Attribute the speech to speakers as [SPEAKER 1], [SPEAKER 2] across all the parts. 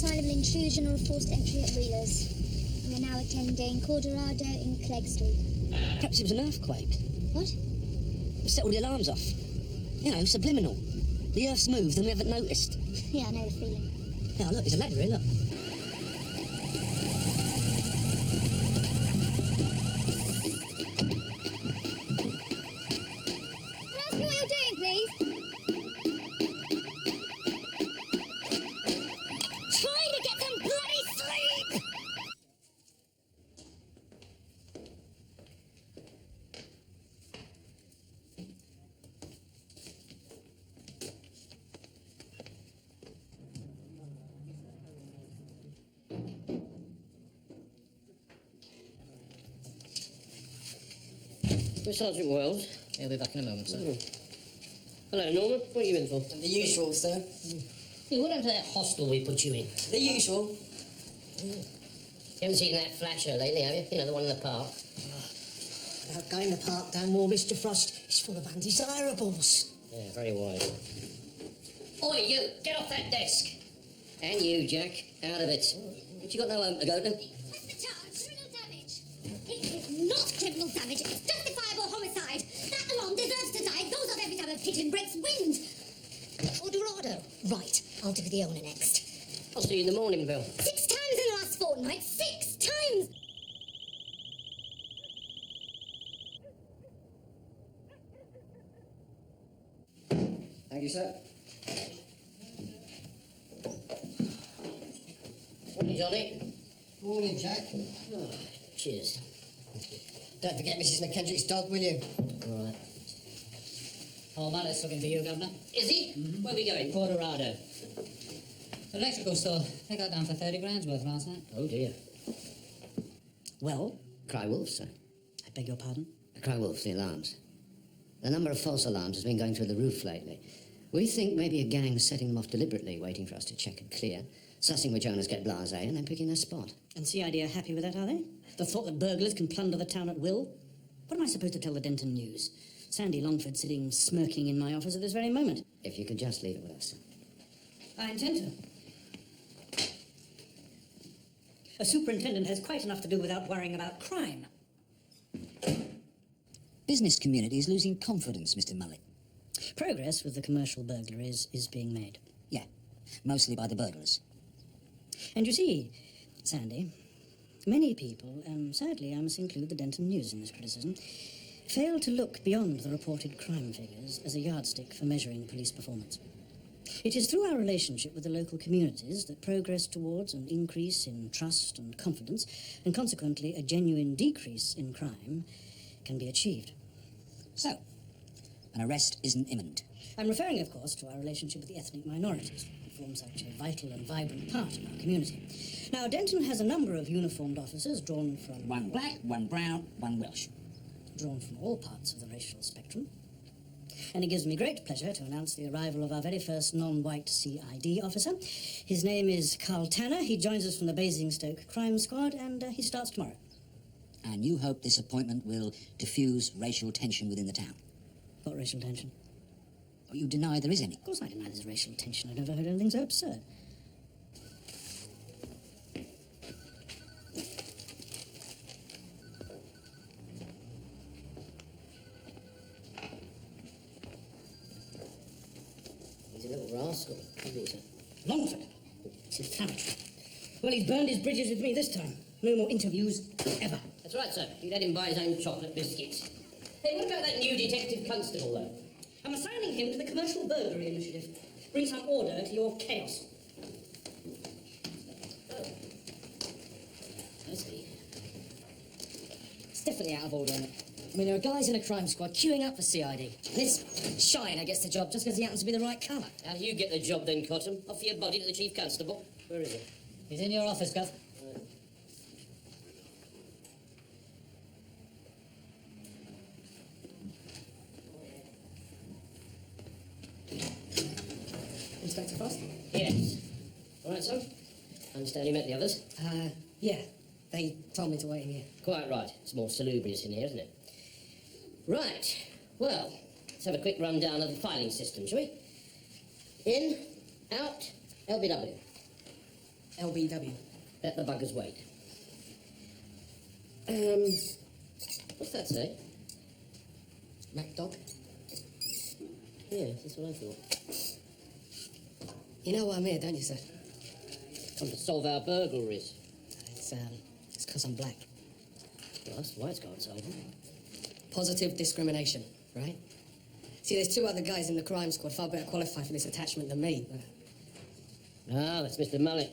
[SPEAKER 1] asylum intrusion or a forced entry at Wheelers. We are now attending Cordorado in Clegg Street.
[SPEAKER 2] Perhaps it was an earthquake.
[SPEAKER 1] What?
[SPEAKER 2] Set all the alarms off. You know, subliminal. The earth's moved and we haven't noticed.
[SPEAKER 1] Yeah, I know the feeling.
[SPEAKER 2] Now, look, there's a ladder here, look.
[SPEAKER 1] Can I ask you what you're doing, please? Trying to get some bloody sleep!
[SPEAKER 3] Where's Sergeant Wells?
[SPEAKER 4] He'll be back in a moment, sir.
[SPEAKER 3] Hello, Norman. What are you in for?
[SPEAKER 2] The usual, sir.
[SPEAKER 3] Yeah, what happened to that hostel we put you in?
[SPEAKER 2] The usual.
[SPEAKER 3] You haven't seen that flasher lately, have you? You know, the one in the park.
[SPEAKER 2] About going to the park down more, Mr. Frost. It's full of undesirables.
[SPEAKER 3] Yeah, very wise. Oi, you! Get off that desk! And you, Jack. Out of it. But you got no home to go to.
[SPEAKER 1] What's the charge? Criminal damage. It is not criminal damage. It's justifiable homicide. That alarm deserves to die. It goes off every time a pigeon breaks wind.
[SPEAKER 2] Eldorado. Right, I'll do the owner next.
[SPEAKER 3] I'll see you in the morning, Bill.
[SPEAKER 1] 6 times in the last fortnight. 6 times!
[SPEAKER 3] Thank you, sir. Morning, Johnny.
[SPEAKER 5] Morning, Jack.
[SPEAKER 3] Oh, cheers.
[SPEAKER 5] Don't forget Mrs. McKendrick's dog, will you?
[SPEAKER 3] All right.
[SPEAKER 4] Oh, Mallet's looking for you, Governor.
[SPEAKER 3] Is he? Where are we going?
[SPEAKER 4] Colorado. Electrical store. They got down for 30 grand's worth last night.
[SPEAKER 3] Oh, dear.
[SPEAKER 2] Well,
[SPEAKER 3] Cry wolf, sir.
[SPEAKER 2] I beg your pardon?
[SPEAKER 3] Cry wolf, the alarms. The number of false alarms has been going through the roof lately. We think maybe a gang was setting them off deliberately, waiting for us to check and clear, sussing which owners get blasé, and then picking their spot.
[SPEAKER 2] And CID are happy with that, are they? The thought that burglars can plunder the town at will? What am I supposed to tell the Denton News? Sandy Longford sitting smirking in my office at this very moment.
[SPEAKER 3] If you could just leave it with us.
[SPEAKER 2] I intend to. A superintendent has quite enough to do without worrying about crime. Business community is losing confidence, Mr. Mullet. Progress with the commercial burglaries is being made. Yeah, mostly by the burglars. And you see, Sandy, many people, and sadly I must include the Denton News in this criticism, fail to look beyond the reported crime figures as a yardstick for measuring police performance. It is through our relationship with the local communities that progress towards an increase in trust and confidence, and consequently a genuine decrease in crime, can be achieved. So, an arrest isn't imminent. I'm referring, of course, to our relationship with the ethnic minorities, who form such a vital and vibrant part of our community. Now, Denton has a number of uniformed officers drawn from...
[SPEAKER 5] One black, one brown, one Welsh.
[SPEAKER 2] Drawn from all parts of the racial spectrum. And it gives me great pleasure to announce the arrival of our very first non-white CID officer. His name is Carl Tanner. He joins us from the Basingstoke Crime Squad, and he starts tomorrow.
[SPEAKER 5] And you hope this appointment will diffuse racial tension within the town?
[SPEAKER 2] What racial tension?
[SPEAKER 5] Or you deny there is any?
[SPEAKER 2] Of course I deny there's racial tension. I've never heard anything so absurd.
[SPEAKER 3] He's a little rascal, isn't he, sir?
[SPEAKER 2] Longford. It's inflammatory. Well, he's burned his bridges with me this time. No more interviews, ever.
[SPEAKER 3] That's right, sir. You'd let him buy his own chocolate biscuits. Hey, what about that new detective constable, though?
[SPEAKER 2] I'm assigning him to the Commercial Burglary Initiative. Bring some order to your chaos.
[SPEAKER 3] Oh. I see.
[SPEAKER 6] It's definitely out of order, isn't it? I mean, there are guys in a crime squad queuing up for CID. And this shiner gets the job just because he happens to be the right colour.
[SPEAKER 3] How do you get the job then, Cotton? Offer your body to the chief constable. Where is it?
[SPEAKER 4] He's in your office, Gov.
[SPEAKER 6] Inspector Frost?
[SPEAKER 3] Yes. All right, son. Understand you met the others?
[SPEAKER 6] Yeah. They told me to wait in here.
[SPEAKER 3] Quite right. It's more salubrious in here, isn't it? Right. Well, let's have a quick rundown of the filing system, shall we? In, out, LBW.
[SPEAKER 6] LBW.
[SPEAKER 3] Let the buggers wait. What's that say?
[SPEAKER 6] MacDog.
[SPEAKER 3] Yeah, that's what I thought.
[SPEAKER 6] You know why I'm here, don't you, sir?
[SPEAKER 3] Come to solve our burglaries.
[SPEAKER 6] It's 'cause I'm black.
[SPEAKER 3] Well, that's why it's got its own.
[SPEAKER 6] Positive discrimination, right? See, there's 2 other guys in the crime squad far better qualified for this attachment than me. But...
[SPEAKER 3] Ah, that's Mr. Mullet.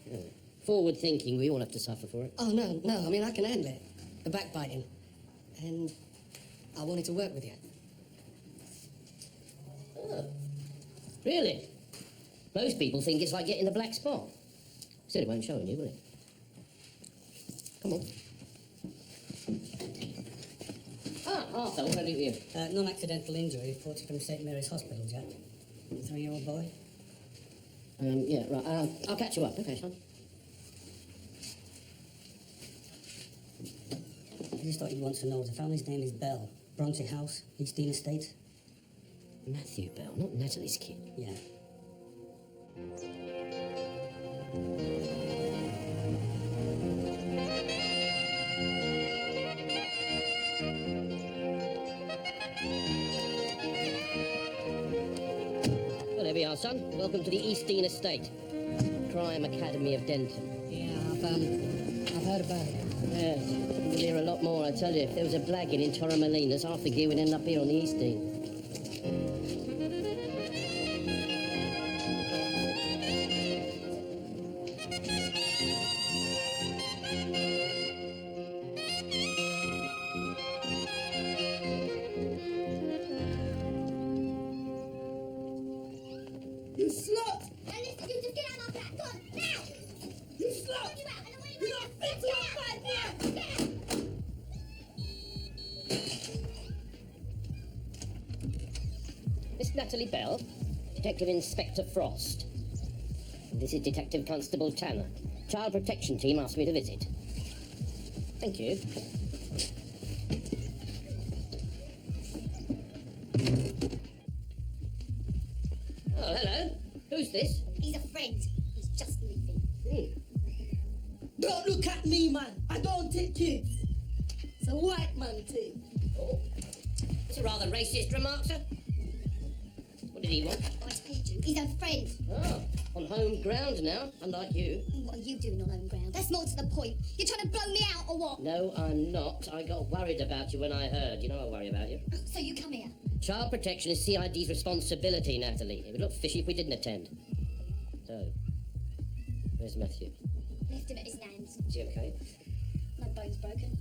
[SPEAKER 3] Yeah. Forward thinking, we all have to suffer for it.
[SPEAKER 6] Oh, no, I mean, I can handle it. The backbiting. And I wanted to work with you.
[SPEAKER 3] Oh. Really? Most people think it's like getting the black spot. Still, it won't show on you, will it? Come on. Arthur, what can I do with you?
[SPEAKER 2] Non-accidental injury reported from St Mary's Hospital, Jack. 3-year-old boy.
[SPEAKER 3] Yeah, right. I'll catch you up. Okay, son.
[SPEAKER 2] I just thought you'd want to know. The family's name is Bell. Bronte House, East Dean Estate.
[SPEAKER 3] Matthew Bell, not Natalie's kid.
[SPEAKER 2] Yeah.
[SPEAKER 3] Well, there we are, son. Welcome to the East Dean Estate. Crime Academy of Denton.
[SPEAKER 2] Yeah, I've heard about it.
[SPEAKER 3] Yeah, we'll hear a lot more, I tell you. If there was a blagging in Torremolinos, half the gear would end up here on the East Dean.
[SPEAKER 7] You slut!
[SPEAKER 1] Now listen, you just get out of my flat. Go on, now!
[SPEAKER 7] You slut!
[SPEAKER 1] You out, and away
[SPEAKER 7] You're not fit to fight now!
[SPEAKER 1] Get out!
[SPEAKER 3] Miss Natalie Bell, Detective Inspector Frost. This is Detective Constable Tanner. Child Protection Team asked me to visit. Thank you. Oh, hello. Who's this?
[SPEAKER 1] He's a friend. He's just leaving.
[SPEAKER 7] Don't look at me, man. I don't take kids. It's a white man thing.
[SPEAKER 3] Oh, it's a rather racist remark, sir. What did he want?
[SPEAKER 1] I told you, he's a friend.
[SPEAKER 3] Oh, on home ground now, unlike you.
[SPEAKER 1] What are you doing on home ground? That's more to the point. You're trying to blow me out or what?
[SPEAKER 3] No, I'm not. I got worried about you when I heard. You know I worry about you.
[SPEAKER 1] So you come here.
[SPEAKER 3] Child protection is CID's responsibility, Natalie. It would look fishy if we didn't attend. So, where's Matthew?
[SPEAKER 1] Left him at his nan's.
[SPEAKER 3] Is he okay?
[SPEAKER 1] No bones broken.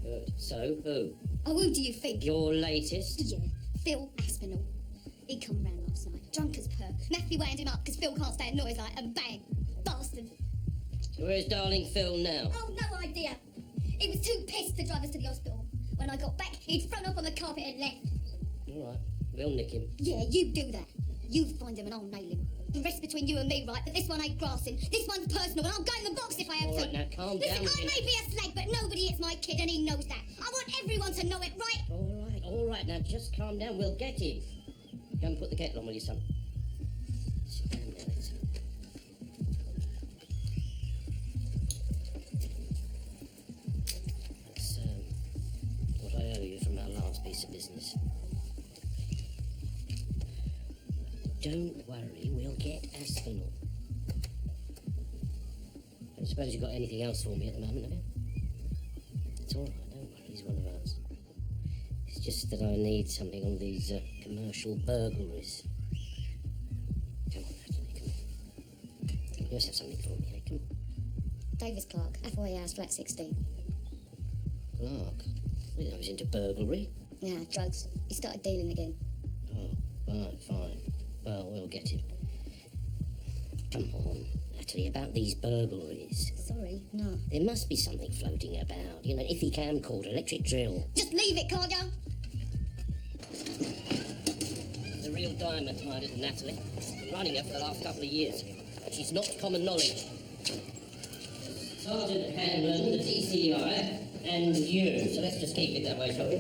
[SPEAKER 3] Good. So, who?
[SPEAKER 1] Oh, who do you think?
[SPEAKER 3] Your latest?
[SPEAKER 1] Yeah, Phil Aspinall. He come round last night, drunk as per. Matthew wound him up because Phil can't stand noise like, and bang! Bastard!
[SPEAKER 3] So where's darling Phil now?
[SPEAKER 1] Oh, no idea. He was too pissed to drive us to the hospital. When I got back, he'd thrown up on the carpet and left.
[SPEAKER 3] All right, we'll nick him.
[SPEAKER 1] Yeah, you do that. You find him and I'll nail him. The rest between you and me, right? But this one ain't grassing. This one's personal, and I'll go in the box if I have
[SPEAKER 3] All
[SPEAKER 1] to.
[SPEAKER 3] right, now calm
[SPEAKER 1] Listen,
[SPEAKER 3] down.
[SPEAKER 1] I may be a slag, but nobody hits my kid, and he knows that. I want everyone to know it, right?
[SPEAKER 3] All right. Now just calm down. We'll get him. Go and put the kettle on, will you, son? Sit down now, then, son. That's what I owe you from our last piece of business. Don't worry, we'll get Aspinall. I don't suppose you've got anything else for me at the moment, have you? It's all right, don't worry, he's one of us. It's just that I need something on these commercial burglaries. Come on, Natalie, come on. You must have something for me, eh? Come on.
[SPEAKER 1] Davis Clark, Hathaway House, flat 16.
[SPEAKER 3] Clark? I didn't know he was into burglary.
[SPEAKER 1] Yeah, drugs. He started dealing again.
[SPEAKER 3] Oh, fine. Well, we'll get him. Come on, Natalie, about these burglaries.
[SPEAKER 1] Sorry, no.
[SPEAKER 3] There must be something floating about. You know, an iffy camcorder, electric drill.
[SPEAKER 1] Just leave it, can't you?
[SPEAKER 3] It's a real diamond, my little Natalie. Been running her for the last couple of years. She's not common knowledge. Sergeant Hanlon, the DCI, and you. So let's just keep it that way, shall we?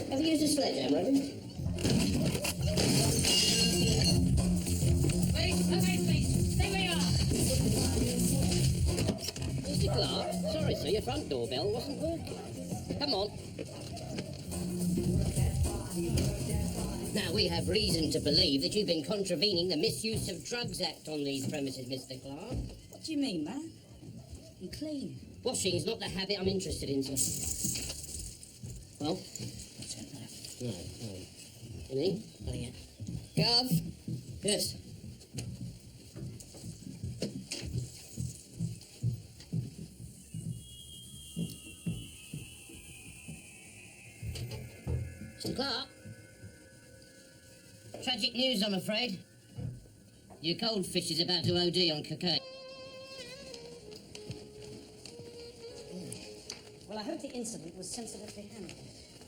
[SPEAKER 3] Have you used a sledgehammer, have you?
[SPEAKER 4] Wait, please. Stay where you are.
[SPEAKER 3] Mr. Clark? Sorry, sir, your front doorbell wasn't working. Come on. Now, we have reason to believe that you've been contravening the Misuse of Drugs Act on these premises, Mr. Clark.
[SPEAKER 2] What do you mean, man? I'm clean.
[SPEAKER 3] Washing's not the habit I'm interested in, sir. Well? No. Any?
[SPEAKER 2] Nothing yet.
[SPEAKER 3] Gov? Yes. Mr. Clark? Tragic news, I'm afraid. Your goldfish is about to OD on cocaine.
[SPEAKER 2] Well, I hope the incident was sensitively handled.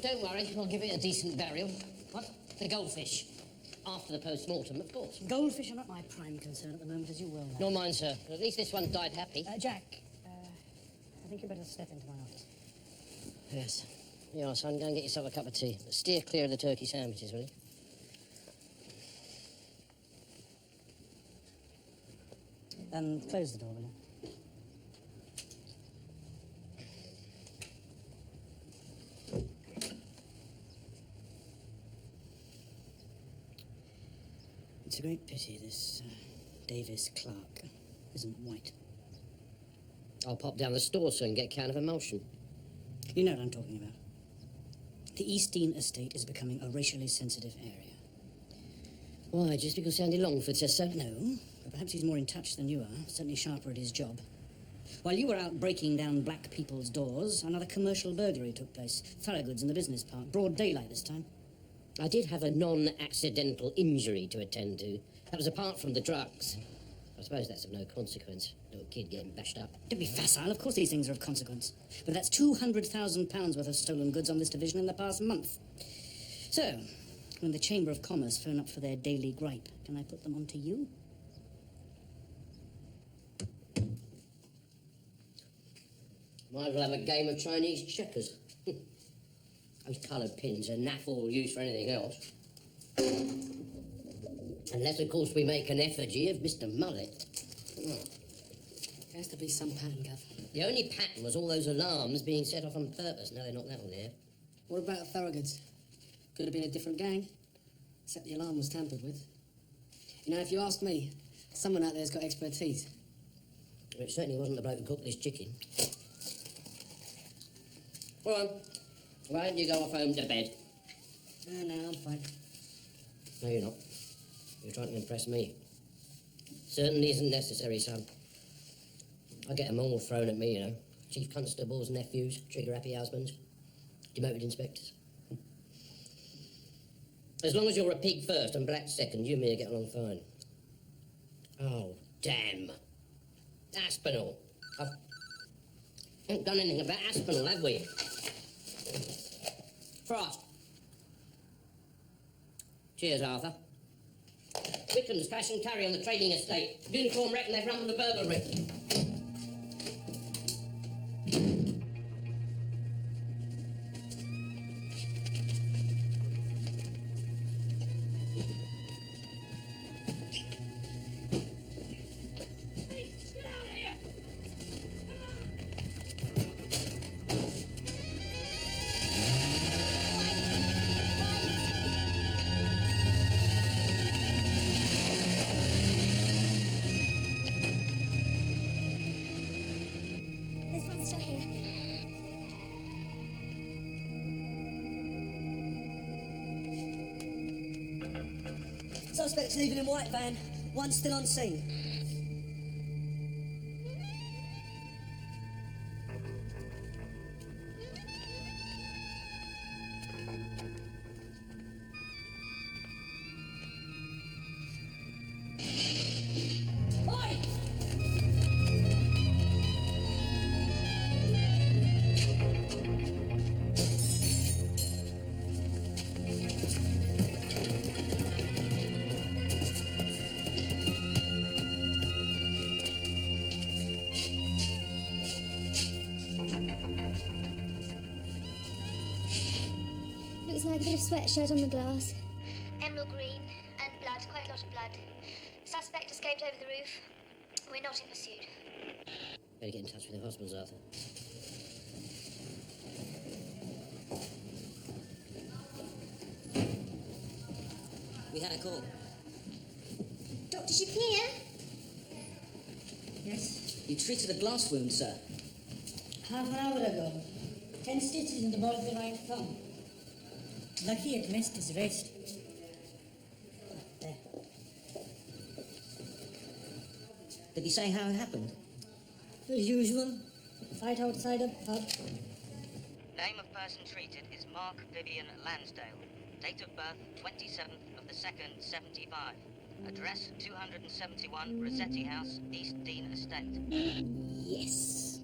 [SPEAKER 3] Don't worry, I'll give it a decent burial. What? The goldfish. After the post-mortem, of course.
[SPEAKER 2] Goldfish are not my prime concern at the moment, as you well know.
[SPEAKER 3] Nor mine, sir. At least this one died happy.
[SPEAKER 2] Jack, I think you better step into my office.
[SPEAKER 3] Yes. Yeah, son, go and get yourself a cup of tea. But steer clear of the turkey sandwiches, will you?
[SPEAKER 2] Close the door, will you? It's a great pity this Davis Clark isn't white.
[SPEAKER 3] I'll pop down the store, sir, and get a can of emulsion.
[SPEAKER 2] You know what I'm talking about. The East Dean estate is becoming a racially sensitive area.
[SPEAKER 3] Why, just because Sandy Longford says so?
[SPEAKER 2] No, but perhaps he's more in touch than you are, certainly sharper at his job. While you were out breaking down black people's doors, another commercial burglary took place. Thorogood's in the business park. Broad daylight this time.
[SPEAKER 3] I did have a non-accidental injury to attend to. That was apart from the drugs. I suppose that's of no consequence. No kid getting bashed up.
[SPEAKER 2] Don't be facile. Of course these things are of consequence. But that's £200,000 worth of stolen goods on this division in the past month. So, when the Chamber of Commerce phone up for their daily gripe, can I put them on to you?
[SPEAKER 3] Might as well have a game of Chinese checkers. Those coloured pins are naff all used for anything else. Unless, of course, we make an effigy of Mr. Mullet. Oh.
[SPEAKER 6] There has to be some pattern, Gov.
[SPEAKER 3] The only pattern was all those alarms being set off on purpose. No, they're not that one there.
[SPEAKER 6] What about Thorogood's? Could have been a different gang, except the alarm was tampered with. You know, if you ask me, someone out there's got expertise.
[SPEAKER 3] It certainly wasn't the bloke who cooked this chicken. Go on. Why don't you go off home to bed?
[SPEAKER 6] No, I'm fine.
[SPEAKER 3] No, you're not. You're trying to impress me. Certainly isn't necessary, son. I get 'em all thrown at me, you know. Chief constables, nephews, trigger-happy husbands, demoted inspectors. As long as you're a pig first and black second, you and me will get along fine. Oh, damn. Aspinall. I haven't done anything about Aspinall, have we? Frost. Cheers, Arthur. Wickham's cash and carry on the trading estate. Uniform reckon they've run with the burglary.
[SPEAKER 1] This one's still here.
[SPEAKER 6] Suspects leaving in white van. One still on scene.
[SPEAKER 1] Looks like a bit of sweatshirt on the glass. Emerald green and blood, quite a lot of blood. Suspect escaped over the roof. We're not in pursuit.
[SPEAKER 3] Better get in touch with the hospitals, Arthur.
[SPEAKER 5] We had a call.
[SPEAKER 1] Dr. Shapir?
[SPEAKER 2] Yes?
[SPEAKER 5] You treated a blast wound, sir.
[SPEAKER 2] Half an hour ago. 10 stitches in the ball of the right thumb. Lucky it missed his wrist. There.
[SPEAKER 5] Did he say how it happened?
[SPEAKER 2] The usual. Fight outside a pub.
[SPEAKER 8] Name of person treated is Mark Vivian Lansdale. Date of birth 27th of the 2nd, 75. Address 271 Rossetti House, East Dean Estate.
[SPEAKER 3] Yes.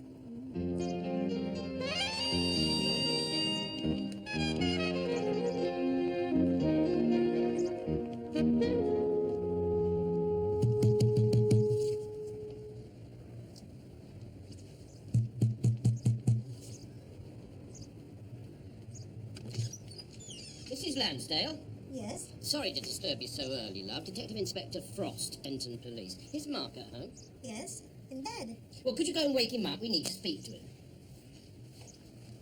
[SPEAKER 3] Mrs. Lansdale?
[SPEAKER 1] Yes?
[SPEAKER 3] Sorry to disturb you so early, love. Detective Inspector Frost, Denton Police. Is Mark at home?
[SPEAKER 1] Yes? In bed?
[SPEAKER 3] Well, could you go and wake him up? We need to speak to him.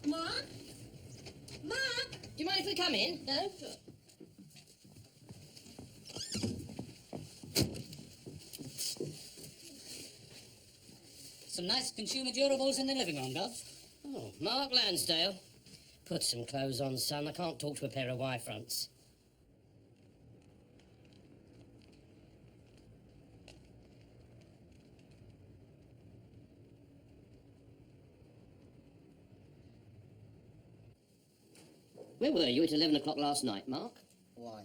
[SPEAKER 1] Mark? Mark?
[SPEAKER 3] Do you mind if we come in? No? Sure.
[SPEAKER 4] Some nice consumer durables in the living room, Gov.
[SPEAKER 3] Oh, Mark Lansdale. Put some clothes on, son. I can't talk to a pair of Y-fronts. Where were you at 11 o'clock last night, Mark?
[SPEAKER 5] Why?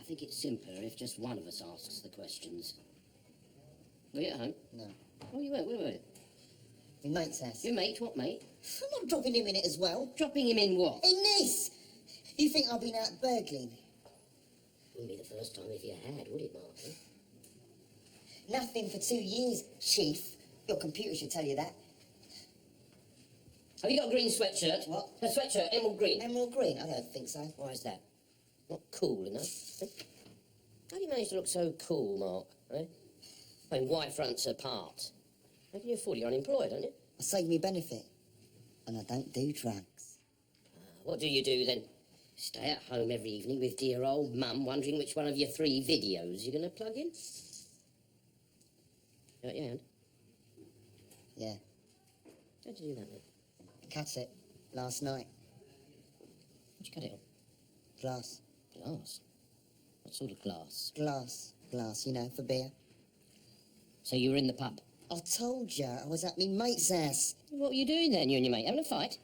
[SPEAKER 3] I think it's simpler if just one of us asks the questions. Were you at home?
[SPEAKER 5] No.
[SPEAKER 3] Oh, you weren't. Where were you?
[SPEAKER 5] My mate's house.
[SPEAKER 3] Your mate? What mate?
[SPEAKER 5] I'm not dropping him in it as well.
[SPEAKER 3] Dropping him in what?
[SPEAKER 5] In this! You think I've been out burgling?
[SPEAKER 3] Wouldn't be the first time if you had, would it, Mark? Eh?
[SPEAKER 5] Nothing for 2 years, Chief. Your computer should tell you that.
[SPEAKER 3] Have you got a green sweatshirt?
[SPEAKER 5] What?
[SPEAKER 3] A sweatshirt, emerald green.
[SPEAKER 5] Emerald green? I don't think so.
[SPEAKER 3] Why is that? Not cool enough. Eh? How do you manage to look so cool, Mark? Eh? When white fronts apart. How can you afford it? You're unemployed, aren't you?
[SPEAKER 5] I save me benefit. And I don't do drugs.
[SPEAKER 3] What do you do then? Stay at home every evening with dear old mum wondering which one of your 3 videos you're going to plug in? You got your hand?
[SPEAKER 5] Yeah.
[SPEAKER 3] How'd you do that then?
[SPEAKER 5] Cut it. Last night.
[SPEAKER 3] What'd you cut it on?
[SPEAKER 5] Glass.
[SPEAKER 3] Glass? What sort of glass?
[SPEAKER 5] Glass. Glass, you know, for beer.
[SPEAKER 3] So you were in the pub?
[SPEAKER 5] I told you, I was at my mate's house.
[SPEAKER 3] What were you doing then, you and your mate? Having a fight?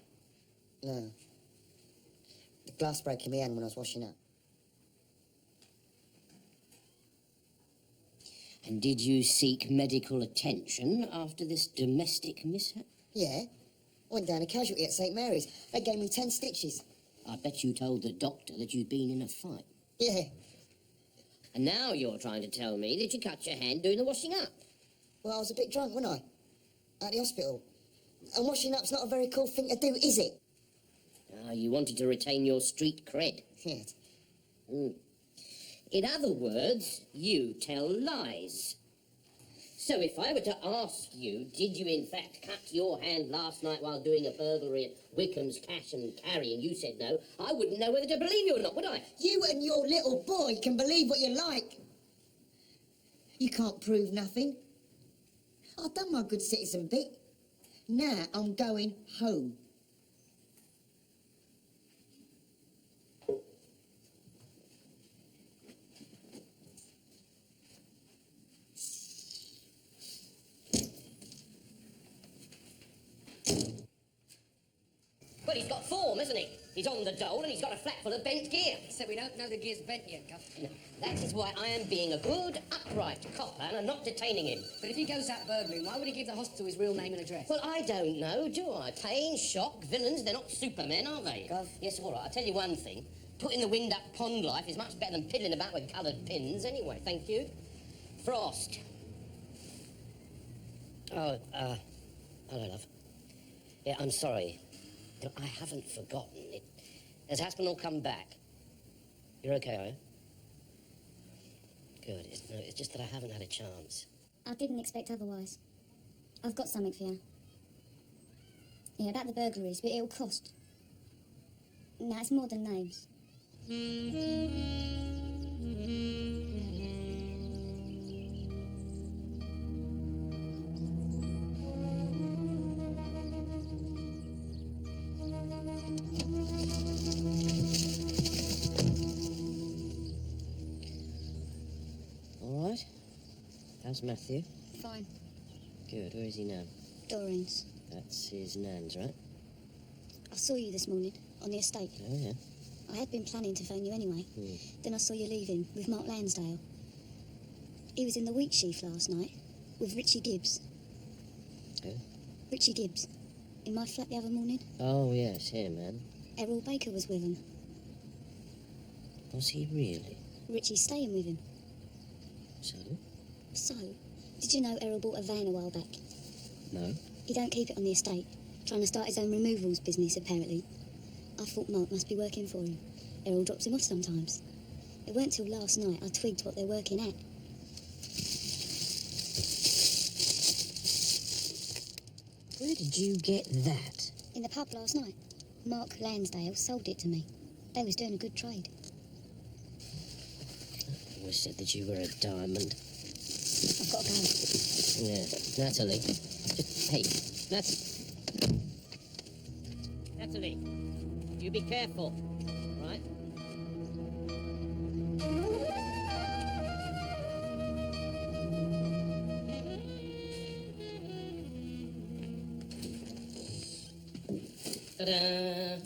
[SPEAKER 5] No. The glass broke in my hand when I was washing up.
[SPEAKER 3] And did you seek medical attention after this domestic mishap?
[SPEAKER 5] Yeah. I went down to casualty at St Mary's. They gave me 10 stitches.
[SPEAKER 3] I bet you told the doctor that you'd been in a fight.
[SPEAKER 5] Yeah.
[SPEAKER 3] And now you're trying to tell me that you cut your hand doing the washing up.
[SPEAKER 5] Well, I was a bit drunk, wasn't I? At the hospital. And washing up's not a very cool thing to do, is it?
[SPEAKER 3] Ah, you wanted to retain your street cred.
[SPEAKER 5] Yeah.
[SPEAKER 3] Mm. In other words, you tell lies. So if I were to ask you, did you in fact cut your hand last night while doing a burglary at Wickham's Cash and Carry, and you said no, I wouldn't know whether to believe you or not, would I?
[SPEAKER 5] You and your little boy can believe what you like. You can't prove nothing. I've done my good citizen bit. Now I'm going home.
[SPEAKER 3] Well, he's got form, hasn't he? He's on the dole and he's got a flat full of bent gear.
[SPEAKER 6] So we don't know the gear's bent yet, Gov.
[SPEAKER 3] No, that is why I am being a good, upright copper and I'm not detaining him.
[SPEAKER 6] But if he goes out burgling, why would he give the hospital his real name and address?
[SPEAKER 3] Well, I don't know, do I? Pain, shock, villains, they're not supermen, are they?
[SPEAKER 6] Gov.
[SPEAKER 3] Yes, all right, I'll tell you one thing. Putting the wind up pond life is much better than piddling about with coloured pins anyway, thank you. Frost. Oh, hello, love. Yeah, I'm sorry. Look, I haven't forgotten it. Has Haspinall come back? You're okay, are you? Good. It's just that I haven't had a chance.
[SPEAKER 1] I didn't expect otherwise. I've got something for you. Yeah, about the burglaries, but it'll cost. No, it's more than names.
[SPEAKER 3] All right. How's Matthew?
[SPEAKER 1] Fine.
[SPEAKER 3] Good. Where is he now?
[SPEAKER 1] Doreen's.
[SPEAKER 3] That's his nan's, right?
[SPEAKER 1] I saw you this morning on the estate.
[SPEAKER 3] Oh, yeah.
[SPEAKER 1] I had been planning to phone you anyway. Then I saw you leaving with Mark Lansdale. He was in the wheat sheaf last night with Richie Gibbs.
[SPEAKER 3] Who?
[SPEAKER 1] Richie Gibbs. In my flat the other morning.
[SPEAKER 3] Oh, yes, him, man.
[SPEAKER 1] Errol Baker was with him.
[SPEAKER 3] Was he really?
[SPEAKER 1] Richie's staying with him.
[SPEAKER 3] So?
[SPEAKER 1] Did you know Errol bought a van a while back?
[SPEAKER 3] No.
[SPEAKER 1] He don't keep it on the estate. Trying to start his own removals business, apparently. I thought Mark must be working for him. Errol drops him off sometimes. It weren't till last night I twigged what they're working at.
[SPEAKER 3] Where did you get that?
[SPEAKER 1] In the pub last night. Mark Lansdale sold it to me. They was doing a good trade.
[SPEAKER 3] I always said that you were a diamond.
[SPEAKER 1] I've got to go.
[SPEAKER 3] Yeah, Natalie. Hey, Natalie, you be careful, right? Ta-da!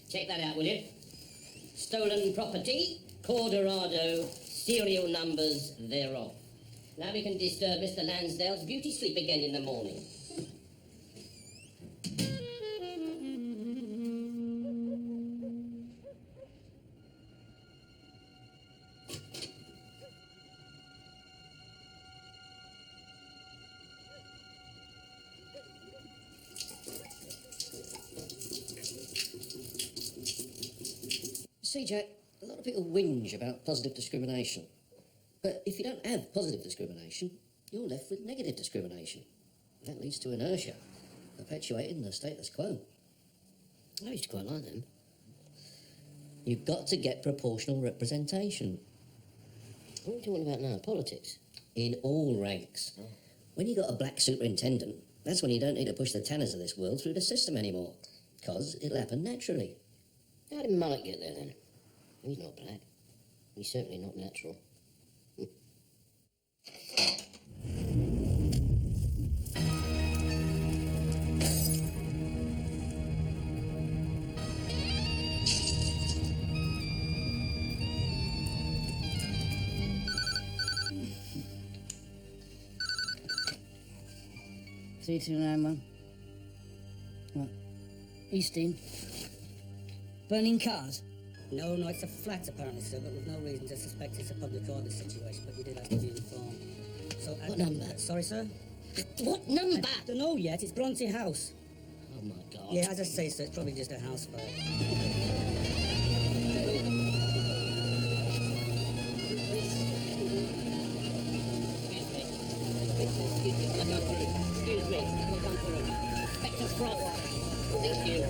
[SPEAKER 3] Check that out, will you? Stolen property, Cordorado, serial numbers thereof. Now we can disturb Mr. Lansdale's beauty sleep again in the morning. See, Jack, a lot of people whinge about positive discrimination. But if you don't have positive discrimination, you're left with negative discrimination. That leads to inertia, perpetuating the status quo. I used to quite like them. You've got to get proportional representation. What are you talking about now? Politics? In all ranks. Oh. When you've got a black superintendent, that's when you don't need to push the tanners of this world through the system anymore. Because it'll happen naturally. How did Mullet get there, then? He's not black. He's certainly not natural.
[SPEAKER 2] Three two 9-1. What? Easting. Burning cars?
[SPEAKER 6] No, it's a flat apparently, sir, but we've no reason to suspect it's a public order situation, but you did have to be informed. So,
[SPEAKER 3] What number?
[SPEAKER 6] Sorry, sir?
[SPEAKER 3] What number?
[SPEAKER 6] I don't know yet, it's Bronte House.
[SPEAKER 3] Oh, my God.
[SPEAKER 6] Yeah, as I say, sir, it's probably just a house fire.
[SPEAKER 3] Excuse me. We'll come through. Inspector Frost. Thank you.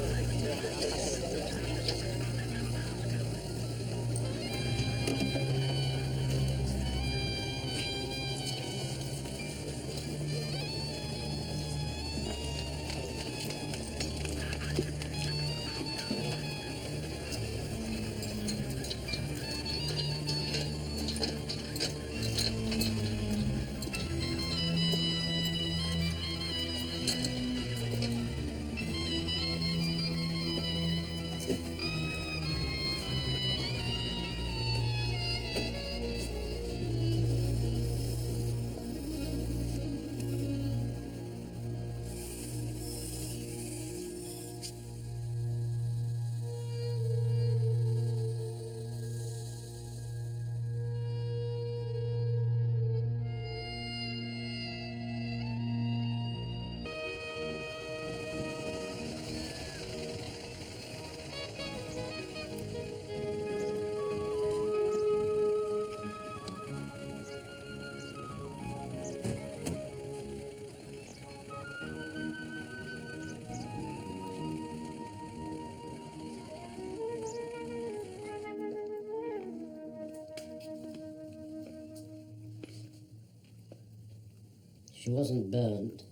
[SPEAKER 3] She wasn't burnt.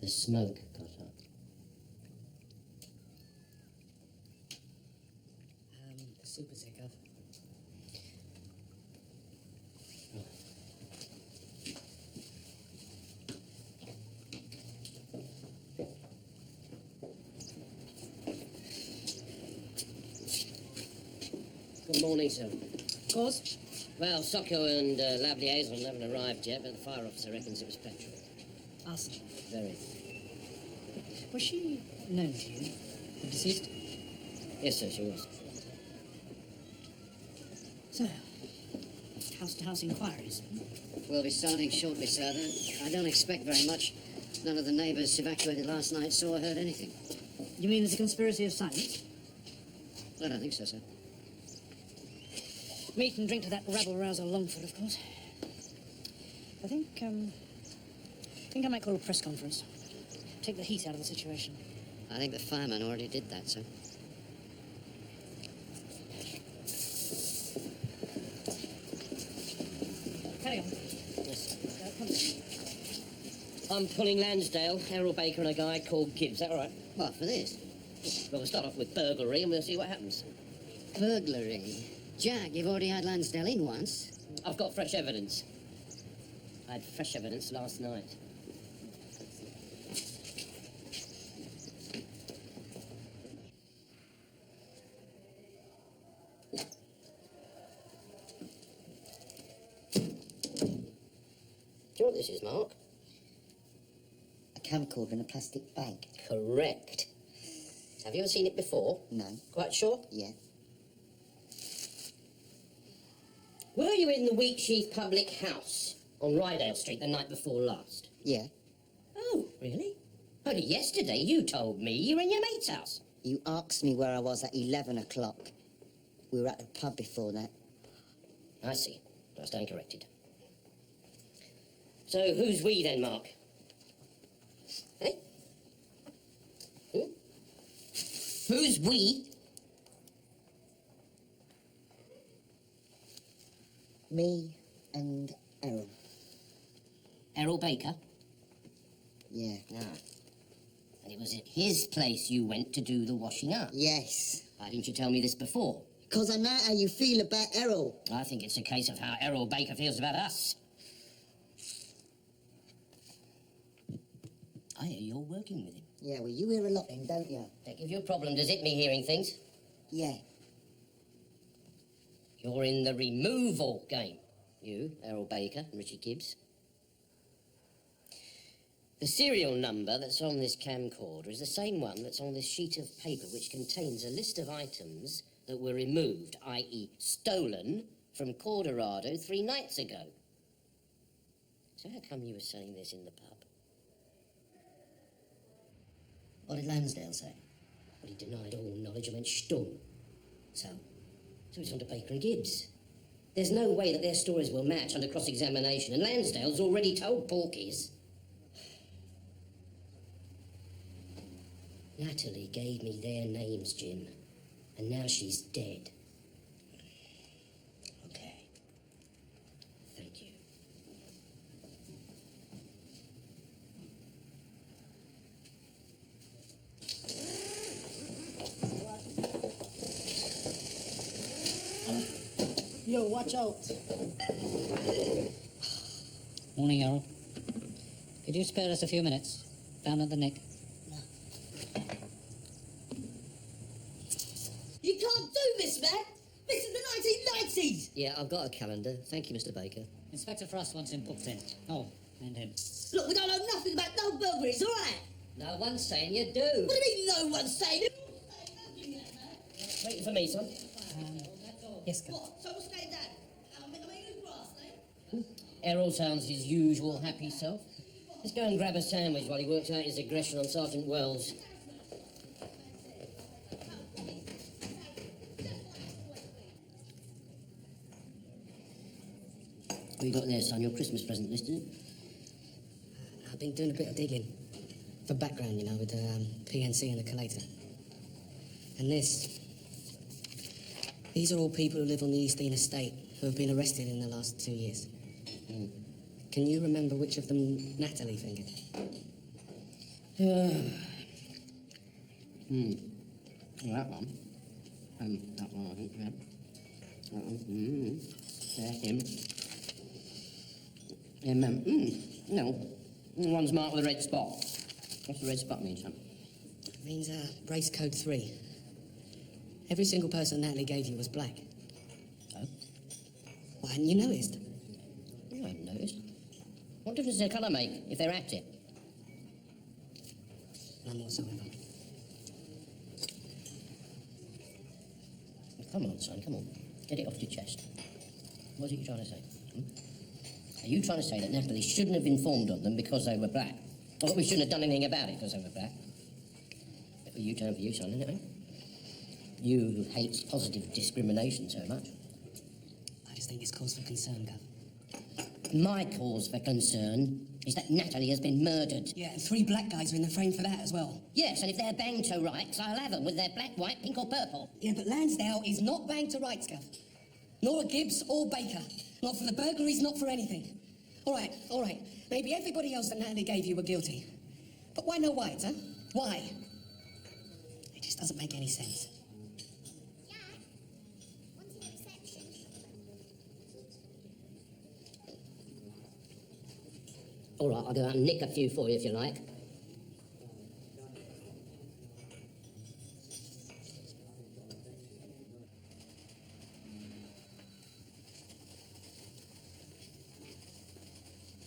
[SPEAKER 3] The smoke got up.
[SPEAKER 2] Super sick of.
[SPEAKER 3] Good morning, sir.
[SPEAKER 2] Of course.
[SPEAKER 3] Well, Socko and Lab Liaison haven't arrived yet, but the fire officer reckons it was petrol.
[SPEAKER 2] Arson.
[SPEAKER 3] Very.
[SPEAKER 2] Was she known to you, the deceased?
[SPEAKER 3] Yes, sir, she was.
[SPEAKER 2] So, house-to-house inquiries.
[SPEAKER 9] We'll be starting shortly, sir. I don't expect very much. None of the neighbours evacuated last night saw or heard anything.
[SPEAKER 2] You mean there's a conspiracy of silence?
[SPEAKER 9] I don't think so, sir.
[SPEAKER 2] Meat and drink to that rabble-rouser Longford, of course. I think I might call a press conference. Take the heat out of the situation.
[SPEAKER 9] I think the fireman already did that, sir.
[SPEAKER 2] Carry on.
[SPEAKER 3] Yes.
[SPEAKER 2] Come on.
[SPEAKER 3] I'm pulling Lansdale, Errol Baker and a guy called Gibbs. Is that all right?
[SPEAKER 9] What, for this?
[SPEAKER 3] Well, we'll start off with burglary and we'll see what happens.
[SPEAKER 9] Burglary? Jack, you've already had Lansdale in once.
[SPEAKER 3] I've got fresh evidence. I had fresh evidence last night. Do you know what this is, Mark?
[SPEAKER 5] A camcorder in a plastic bag.
[SPEAKER 3] Correct. Have you ever seen it before?
[SPEAKER 5] No.
[SPEAKER 3] Quite sure?
[SPEAKER 5] Yeah.
[SPEAKER 3] Were you in the Wheatsheaf Public House on Rydale Street the night before last?
[SPEAKER 5] Yeah.
[SPEAKER 3] Oh, really? Only yesterday you told me you were in your mate's house.
[SPEAKER 5] You asked me where I was at 11 o'clock. We were at the pub before that.
[SPEAKER 3] I see. I stand corrected. So who's we then, Mark? Eh? Hmm? Who's we?
[SPEAKER 5] Me and Errol.
[SPEAKER 3] Errol Baker?
[SPEAKER 5] Yeah.
[SPEAKER 3] Ah. And it was at his place you went to do the washing up.
[SPEAKER 5] Yes.
[SPEAKER 3] Why didn't you tell me this before?
[SPEAKER 5] Because I know how you feel about Errol.
[SPEAKER 3] I think it's a case of how Errol Baker feels about us. I hear you're working with him.
[SPEAKER 5] Yeah, well, you hear a lot then, don't you?
[SPEAKER 3] That give you a problem, does it, me hearing things?
[SPEAKER 5] Yeah.
[SPEAKER 3] You're in the removal game. You, Errol Baker, and Richard Gibbs. The serial number that's on this camcorder is the same one that's on this sheet of paper which contains a list of items that were removed, i.e. stolen, from Cordorado 3 nights ago. So how come you were saying this in the pub?
[SPEAKER 2] What did Lansdale say?
[SPEAKER 3] Well, he denied all knowledge and went stumm. So it's on to Baker and Gibbs. There's no way that their stories will match under cross-examination, and Lansdale's already told Porkies. Natalie gave me their names, Jim, and now she's dead.
[SPEAKER 2] Okay.
[SPEAKER 3] Thank you.
[SPEAKER 7] Yo, watch out.
[SPEAKER 4] Morning, Errol. Could you spare us a few minutes? Down at the Nick.
[SPEAKER 7] You can't do this, man. This is the 1990s.
[SPEAKER 3] Yeah, I've got a calendar. Thank you, Mr. Baker.
[SPEAKER 4] Inspector Frost wants him booked in. Oh, and him.
[SPEAKER 7] Look, we don't know nothing about no burglaries, all right?
[SPEAKER 3] No one's saying you do.
[SPEAKER 7] What do you mean no one's saying it?
[SPEAKER 3] Waiting for me, son.
[SPEAKER 4] Yes, Captain.
[SPEAKER 7] What? Someone's staying down. I mean, who's brass, eh?
[SPEAKER 3] Errol sounds his usual happy self. Let's go and grab a sandwich while he works out his aggression on Sergeant Wells. What you got there, son? Your Christmas present list, is it?
[SPEAKER 6] I've been doing a bit of digging for background, you know, with the PNC and the collator. And these are all people who live on the East Dean estate who have been arrested in the last 2 years.
[SPEAKER 3] Can you remember which of them Natalie fingered? Well, that one. That one, I think, yeah. That one. Yeah, him. No. The one's marked with a red spot. What's the red spot mean, son?
[SPEAKER 6] It means race code 3. Every single person Natalie gave you was black.
[SPEAKER 3] Oh?
[SPEAKER 6] Why hadn't you noticed?
[SPEAKER 3] I haven't noticed. What difference does their colour make if they're active?
[SPEAKER 6] None whatsoever.
[SPEAKER 3] Come on, son, come on. Get it off your chest. What are you trying to say? Are you trying to say that Natalie shouldn't have informed on them because they were black? Or that we shouldn't have done anything about it because they were black? It was U-turn for you, son, isn't it, eh? You who hates positive discrimination so much.
[SPEAKER 6] I just think it's cause for concern, Gov.
[SPEAKER 3] My cause for concern is that Natalie has been murdered.
[SPEAKER 6] Yeah, and 3 black guys are in the frame for that as well.
[SPEAKER 3] Yes, and if they're banged to rights, I'll have them with their black, white, pink or purple.
[SPEAKER 6] Yeah, but Lansdale is not banged to rights, Gov. Nor Gibbs or Baker. Not for the burglaries, not for anything. All right. Maybe everybody else that Natalie gave you were guilty. But why no whites, huh? Why? It just doesn't make any sense.
[SPEAKER 3] All right, I'll go out and nick a few for you if you like.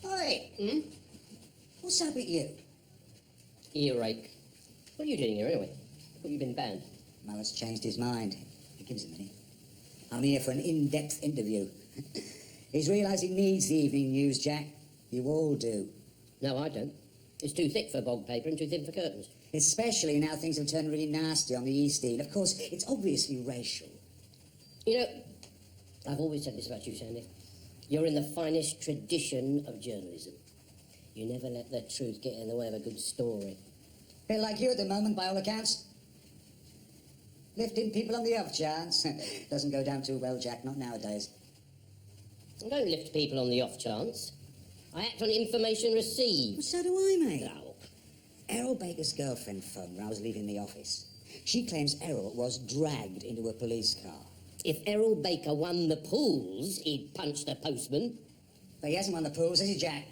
[SPEAKER 2] Hey! What's up with you?
[SPEAKER 3] Earache. What are you doing here anyway? I thought you'd been banned.
[SPEAKER 2] Mallet's changed his mind. Give us a minute. I'm here for an in-depth interview. He's realised he needs the evening news, Jack. You all do.
[SPEAKER 3] No, I don't. It's too thick for bog paper and too thin for curtains.
[SPEAKER 2] Especially now things have turned really nasty on the East End. Of course, it's obviously racial.
[SPEAKER 3] You know, I've always said this about you, Sandy. You're in the finest tradition of journalism. You never let the truth get in the way of a good story.
[SPEAKER 2] Bit like you at the moment, by all accounts. Lifting people on the off chance. Doesn't go down too well, Jack, not nowadays.
[SPEAKER 3] I don't lift people on the off chance. I act on information received.
[SPEAKER 2] Well, so do I, mate.
[SPEAKER 3] No.
[SPEAKER 2] Errol Baker's girlfriend phoned when I was leaving the office. She claims Errol was dragged into a police car.
[SPEAKER 3] If Errol Baker won the pools, he'd punch the postman.
[SPEAKER 2] But he hasn't won the pools, has he, Jack?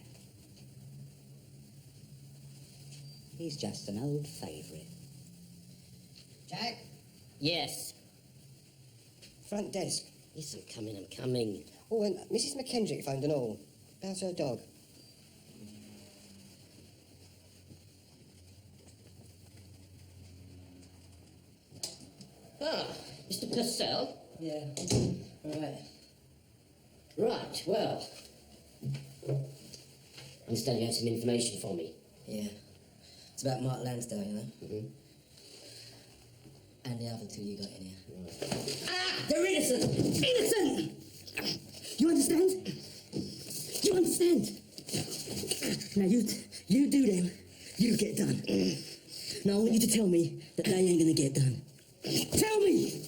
[SPEAKER 2] He's just an old favourite.
[SPEAKER 6] Jack?
[SPEAKER 3] Yes.
[SPEAKER 6] Front desk.
[SPEAKER 3] Yes, I'm coming.
[SPEAKER 6] Oh, and Mrs. McKendrick phoned and all. About her dog.
[SPEAKER 3] Ah, Mr. Purcell?
[SPEAKER 6] Yeah. Right.
[SPEAKER 3] Right, well. I understand you had some information for me.
[SPEAKER 6] Yeah. It's about Mark Lansdale, you know?
[SPEAKER 3] Mm-hmm.
[SPEAKER 6] And the other 2 you got in here.
[SPEAKER 3] Right.
[SPEAKER 6] Ah! They're innocent! Innocent! You understand? You understand? Now, you do them, you get done. Now, I want you to tell me that they ain't gonna get done. Tell me!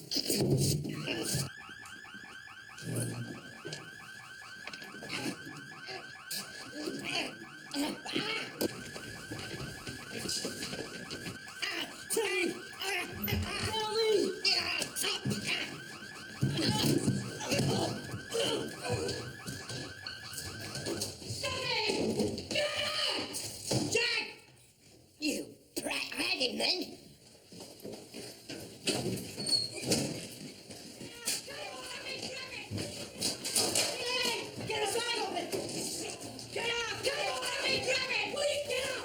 [SPEAKER 3] You brat, had him then.
[SPEAKER 7] Get us out of it! Get out! Get out! Let me grab it! Please get out!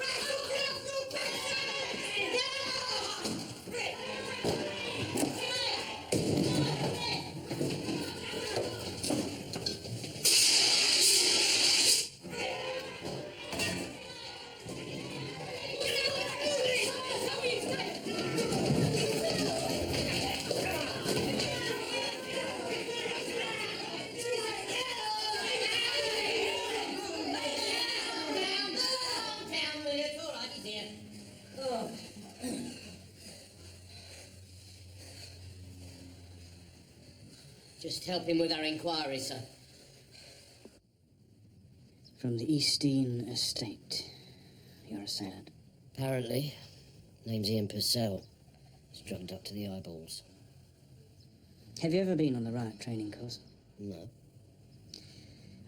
[SPEAKER 3] Just help him with our inquiry, sir.
[SPEAKER 2] From the Eastdean estate. You're a assailant.
[SPEAKER 3] Apparently. Name's Ian Purcell. He's drugged up to the eyeballs.
[SPEAKER 2] Have you ever been on the riot training course?
[SPEAKER 3] No.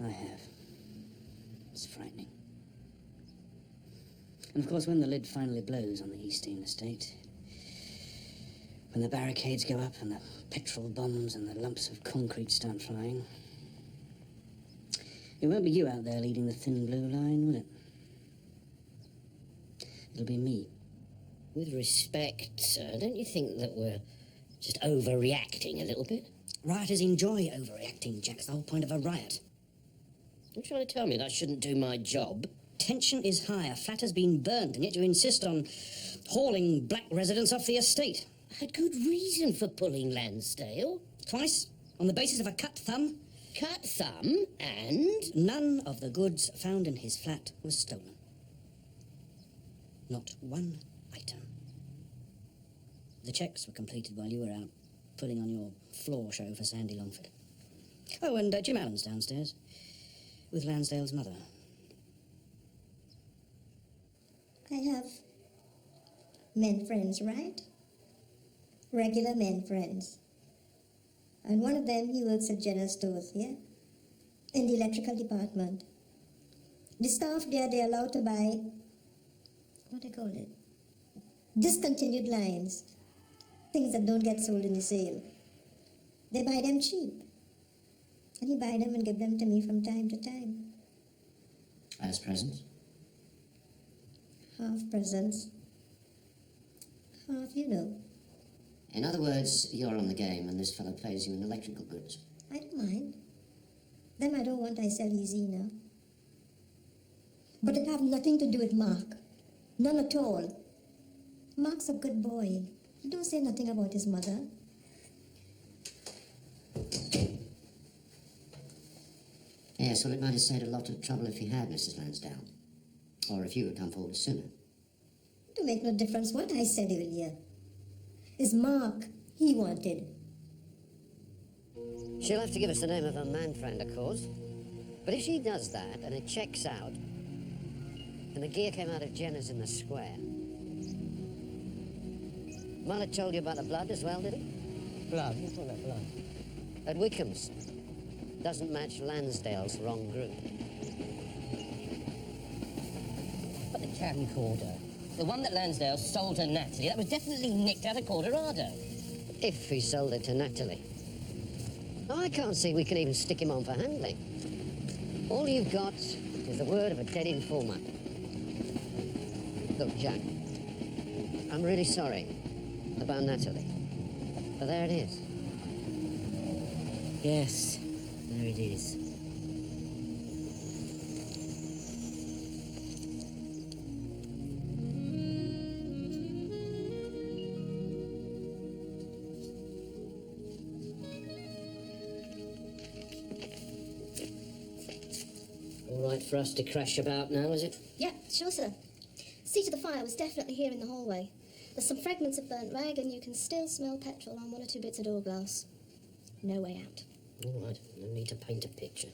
[SPEAKER 2] I have. It's frightening. And of course, when the lid finally blows on the Eastdean estate, when the barricades go up and the petrol bombs and the lumps of concrete start flying, it won't be you out there leading the thin blue line, will it? It'll be me.
[SPEAKER 3] With respect, sir, don't you think that we're just overreacting a little bit?
[SPEAKER 2] Rioters enjoy overreacting, Jack. It's the whole point of a riot.
[SPEAKER 3] You're trying to tell me that I shouldn't do my job?
[SPEAKER 2] Tension is high. A flat has been burnt, and yet you insist on hauling black residents off the estate.
[SPEAKER 3] I had good reason for pulling Lansdale.
[SPEAKER 2] Twice, on the basis of a cut thumb.
[SPEAKER 3] Cut thumb, and...
[SPEAKER 2] None of the goods found in his flat was stolen. Not one item. The checks were completed while you were out putting on your floor show for Sandy Longford. Oh, and Jim Allen's downstairs with Lansdale's mother.
[SPEAKER 10] I have men friends, right? Regular men friends. And one of them, he works at General Stores, yeah? In the electrical department. The staff there, they're allowed to buy, what do they call it? Discontinued lines. Things that don't get sold in the sale. They buy them cheap. And he buy them and give them to me from time to time.
[SPEAKER 9] As presents?
[SPEAKER 10] Half presents. Half, you know.
[SPEAKER 9] In other words, you're on the game and this fellow plays you in electrical goods.
[SPEAKER 10] I don't mind. Them I don't want, I sell easy now. But it have nothing to do with Mark. None at all. Mark's a good boy. He don't say nothing about his mother.
[SPEAKER 9] Yes, well, it might have saved a lot of trouble if he had, Mrs. Lansdale. Or if you had come forward sooner.
[SPEAKER 10] It don't make no difference what I said earlier. It's Mark he wanted.
[SPEAKER 9] She'll have to give us the name of her man friend, of course. But if she does that and it checks out, and the gear came out of Jenner's in the square, Mullet told you about the blood as well, did he?
[SPEAKER 3] Blood? What's all that blood?
[SPEAKER 9] At Wickham's. Doesn't match Lansdale's wrong group.
[SPEAKER 3] But the camcorder, the one that Lansdale sold to Natalie, that was definitely nicked out of Corderado.
[SPEAKER 9] If he sold it to Natalie. Oh, I can't see we can even stick him on for handling. All you've got is the word of a dead informant. Look, Jack, I'm really sorry about Natalie. But there it is.
[SPEAKER 3] Yes, there it is. All right for us to crash about now, is it?
[SPEAKER 11] Yeah, sure, sir. Seat of the fire was definitely here in the hallway. There's some fragments of burnt rag, and you can still smell petrol on one or two bits of door glass. No way out.
[SPEAKER 3] All right, no need to paint a picture.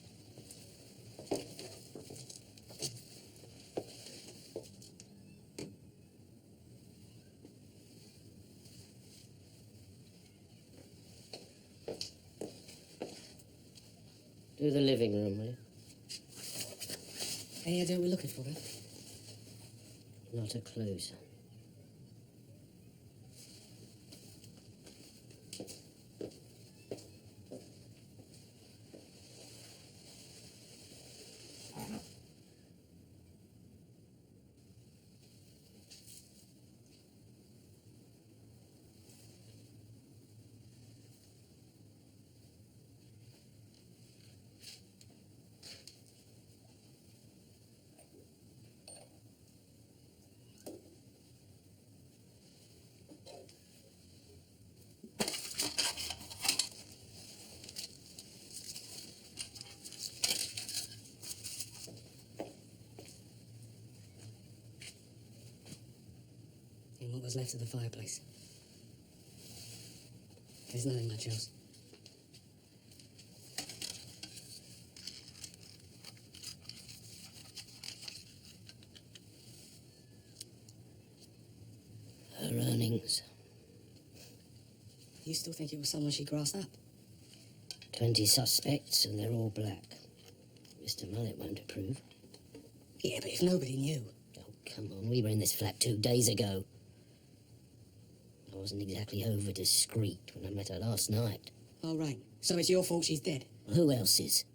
[SPEAKER 3] Do the living room, will you?
[SPEAKER 2] Any idea what we're looking for, then?
[SPEAKER 3] Not a clue, sir.
[SPEAKER 2] In what was left of the fireplace. There's nothing much else.
[SPEAKER 6] You still think it was someone she grassed up?
[SPEAKER 3] 20 suspects, and they're all black. Mr. Mallet won't approve.
[SPEAKER 6] Yeah, but if nobody knew...
[SPEAKER 3] Oh, come on, we were in this flat 2 days ago. I wasn't exactly over discreet when I met her last night.
[SPEAKER 6] All right, so it's your fault she's dead?
[SPEAKER 3] Well, who else's?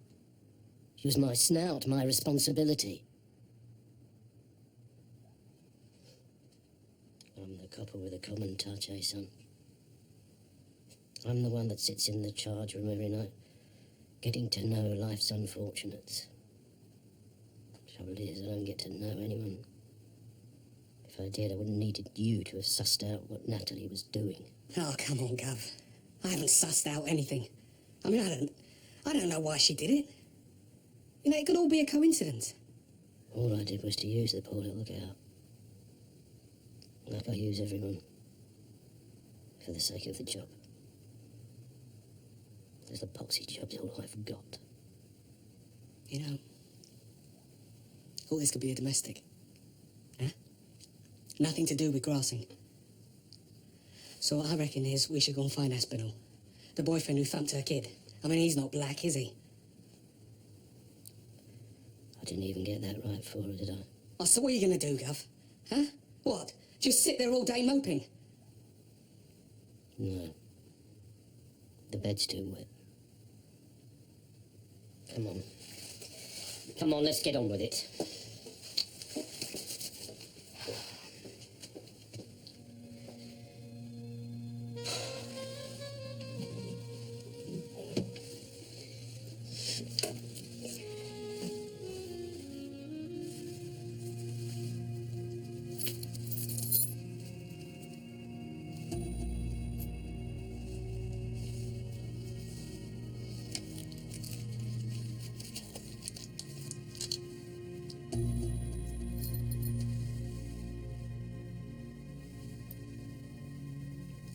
[SPEAKER 3] She was my snout, my responsibility. I'm the copper with a common touch, eh, son? I'm the one that sits in the charge room every night, getting to know life's unfortunates. Trouble is, I don't get to know anyone. If I did, I wouldn't need you to have sussed out what Natalie was doing.
[SPEAKER 6] Oh, come on, Gov. I haven't sussed out anything. I mean, I don't know why she did it. You know, it could all be a coincidence.
[SPEAKER 3] All I did was to use the poor little girl. Like I use everyone. For the sake of the job. There's the poxy job's all I've got.
[SPEAKER 6] You know, all this could be a domestic. Huh? Nothing to do with grassing. So what I reckon is we should go and find Aspinall. The boyfriend who thumped her kid. I mean, he's not black, is he?
[SPEAKER 3] I didn't even get that right for her, did I?
[SPEAKER 6] Oh, so what are you going to do, Gov? Huh? What? Just sit there all day moping?
[SPEAKER 3] No. The bed's too wet. Come on. Come on, let's get on with it.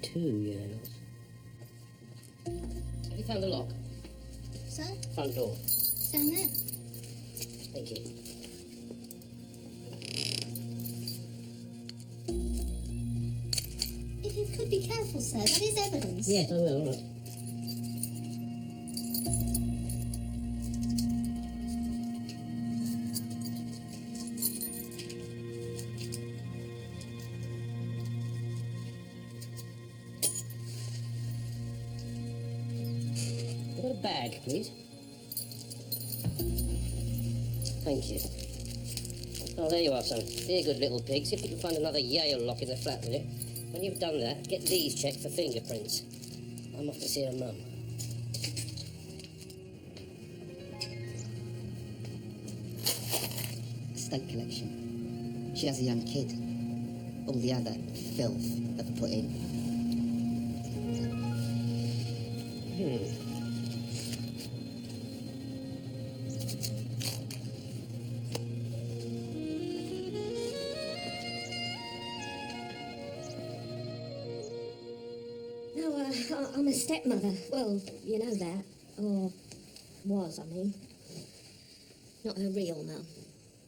[SPEAKER 3] Two Yales. Have you found the lock?
[SPEAKER 11] So?
[SPEAKER 3] Front door.
[SPEAKER 11] Down there.
[SPEAKER 3] Thank you.
[SPEAKER 11] If you could be careful, sir, that is evidence.
[SPEAKER 3] Yes, I will, all right. Got a bag, please. Thank you. Oh, there you are, son. Dear good little pig. See if you can find another Yale lock in the flat, will you? When you've done that, get these checked for fingerprints. I'm off to see her mum.
[SPEAKER 12] Estate collection. She has a young kid. All the other filth that we put in.
[SPEAKER 13] No, I'm a stepmother. Well, you know that. Or was, I mean. Not her real mum.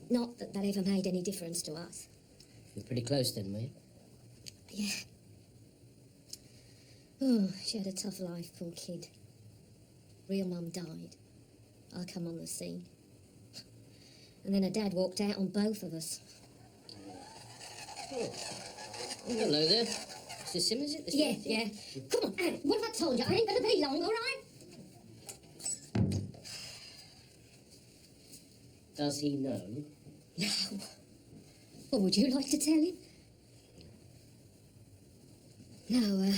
[SPEAKER 13] Not that that ever made any difference to us.
[SPEAKER 3] You're pretty close then, were you?
[SPEAKER 13] Yeah. Oh, she had a tough life, poor kid. Real mum died. I come on the scene. And then her dad walked out on both of us.
[SPEAKER 3] Oh. Hello there. Mr. Sim, is it?
[SPEAKER 13] Yeah, yeah. Come on, Anne, what have I told you? I ain't gonna be long, all right?
[SPEAKER 3] Does he know?
[SPEAKER 13] No. Well, would you like to tell him? No,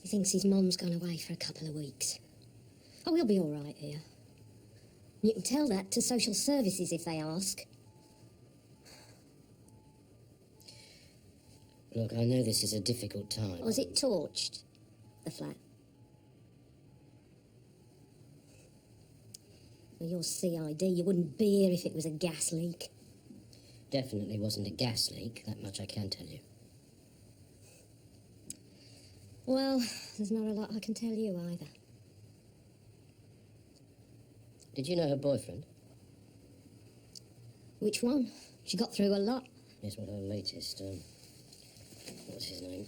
[SPEAKER 13] he thinks his mum's gone away for a couple of weeks. Oh, he'll be all right here. You can tell that to social services if they ask.
[SPEAKER 3] Look, I know this is a difficult time.
[SPEAKER 13] Was it torched, the flat? Well, you're CID. You wouldn't be here if it was a gas leak.
[SPEAKER 3] Definitely wasn't a gas leak, that much I can tell you.
[SPEAKER 13] Well, there's not a lot I can tell you either.
[SPEAKER 3] Did you know her boyfriend?
[SPEAKER 13] Which one? She got through a lot.
[SPEAKER 3] Here's what her latest, what's his name?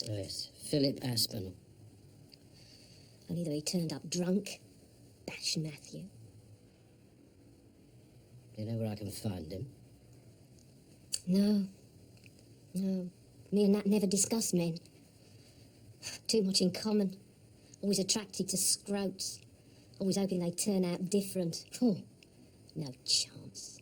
[SPEAKER 3] Yes, Philip Aspinall.
[SPEAKER 13] Only though he turned up drunk, bashed Matthew.
[SPEAKER 3] Do you know where I can find him?
[SPEAKER 13] No. No. Me and Nat never discussed men. Too much in common. Always attracted to scroats. Always hoping they'd turn out different. Oh, no chance.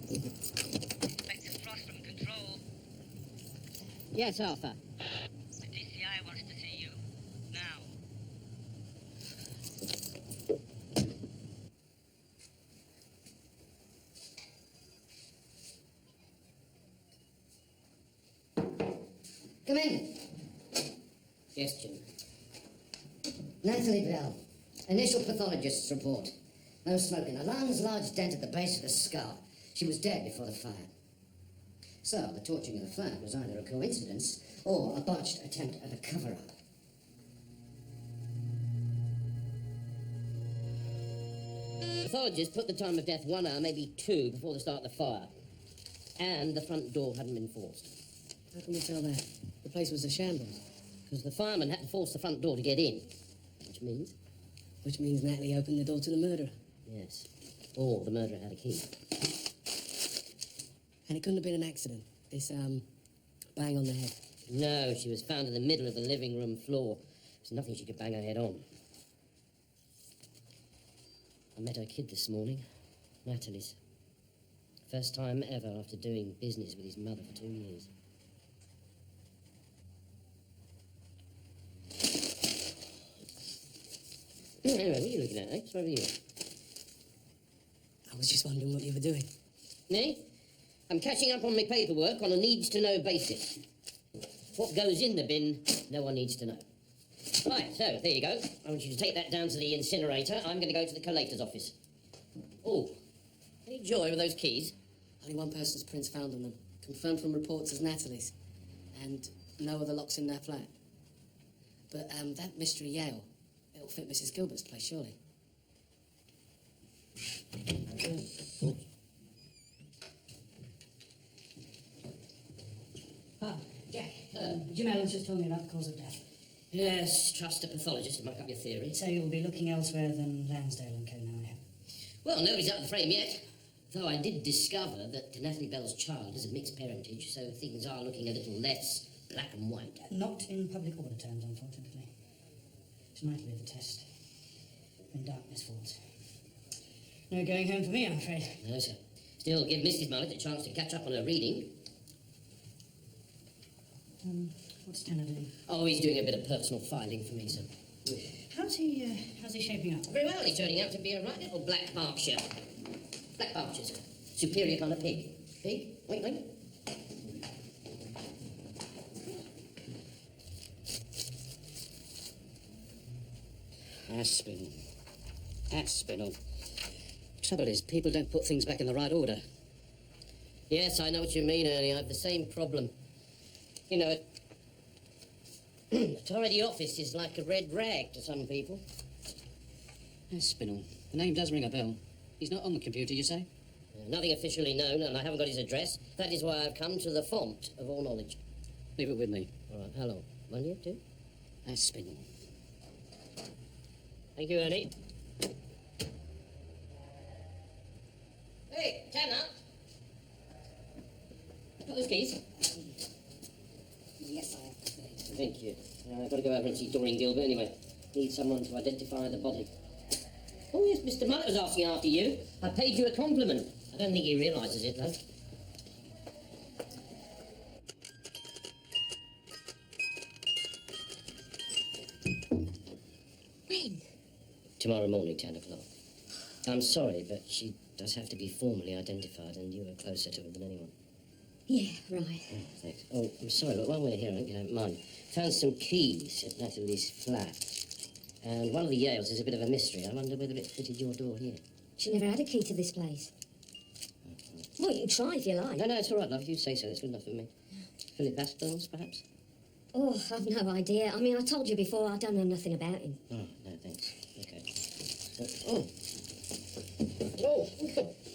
[SPEAKER 8] Inspector Frost from Control.
[SPEAKER 9] Yes, Arthur.
[SPEAKER 8] The DCI wants to see you. Now.
[SPEAKER 9] Come in.
[SPEAKER 3] Yes, Jim.
[SPEAKER 9] Natalie Bell. Initial pathologist's report. No smoke in her lungs, large dent at the base of the skull. She was dead before the fire. So, the torching of the flat was either a coincidence or a botched attempt at a cover-up.
[SPEAKER 3] Pathologists put the time of death 1 hour, maybe 2, before the start of the fire. And the front door hadn't been forced.
[SPEAKER 6] How can we tell that? The place was a shambles.
[SPEAKER 3] Because the fireman had to force the front door to get in. Which means
[SPEAKER 6] Natalie opened the door to the murderer.
[SPEAKER 3] Yes. Or the murderer had a key.
[SPEAKER 6] And it couldn't have been an accident. This, bang on the head.
[SPEAKER 3] No, she was found in the middle of the living room floor. There's nothing she could bang her head on. I met her kid this morning. Natalie's. First time ever after doing business with his mother for 2 years. Anyway, what are you looking at, eh? What's over you?
[SPEAKER 6] I was just wondering what you were doing.
[SPEAKER 3] Me? I'm catching up on my paperwork on a needs-to-know basis. What goes in the bin, no one needs to know. Right, so, there you go. I want you to take that down to the incinerator. I'm going to go to the collator's office. Oh, any joy with those keys?
[SPEAKER 6] Only one person's prints found on them. Confirmed from reports as Natalie's. And no other locks in their flat. But, that mystery Yale, it'll fit Mrs. Gilbert's place, surely.
[SPEAKER 2] Ah, Jack. Jim Allen's just told me about the cause of death.
[SPEAKER 3] Yes, trust a pathologist to muck up your theory.
[SPEAKER 2] So you'll be looking elsewhere than Lansdale and Co. now, yeah?
[SPEAKER 3] Well, nobody's out of the frame yet. Though I did discover that Natalie Bell's child is a mixed parentage, so things are looking a little less black and white.
[SPEAKER 2] Not in public order terms, unfortunately. Tonight will be the test. In darkness falls. No going home for me, I'm afraid.
[SPEAKER 3] No, sir. Still, give Mrs. Mullet a chance to catch up on her reading.
[SPEAKER 2] What's Tanner doing?
[SPEAKER 3] Oh, he's doing a bit of personal filing for me, sir.
[SPEAKER 2] How's he shaping up?
[SPEAKER 3] Very well, he's turning out to be a right little black Berkshire. Black Berkshire, sir. Superior kind of pig. Pig? Wait, wait. Aspinall. Aspinall. Trouble is, people don't put things back in the right order. Yes, I know what you mean, Ernie. I have the same problem. You know, a tidy office is like a red rag to some people.
[SPEAKER 4] Aspinall. The name does ring a bell. He's not on the computer, you say?
[SPEAKER 3] Nothing officially known, and I haven't got his address. That is why I've come to the font of all knowledge.
[SPEAKER 4] Leave it with me.
[SPEAKER 3] All right, how long? 1 year, 2?
[SPEAKER 4] Aspinall.
[SPEAKER 3] Thank you, Ernie. Hey, Tanner! Got those keys?
[SPEAKER 9] Yes, I have.
[SPEAKER 3] Thank you. I've got to go over and see Doreen Gilbert anyway. Need someone to identify the body. Oh, yes, Mr. Mullet was asking after you. I paid you a compliment. I don't think he realises it, though.
[SPEAKER 13] When?
[SPEAKER 3] Tomorrow morning, 10 o'clock. I'm sorry, but she does have to be formally identified, and you are closer to her than anyone.
[SPEAKER 13] Yeah, right.
[SPEAKER 3] Oh, thanks. Oh, I'm sorry, but while we're here, I hope you don't mind. Found some keys at Natalie's flat. And one of the Yales is a bit of a mystery. I wonder whether it fitted your door here.
[SPEAKER 13] She never had a key to this place. Well, you can try if you like.
[SPEAKER 3] No, it's all right, love. If you say so, that's good enough for me. Philip Aspinall's, perhaps?
[SPEAKER 13] Oh, I've no idea. I mean, I told you before, I don't know nothing about him.
[SPEAKER 3] Oh, no, thanks. Okay. Oh.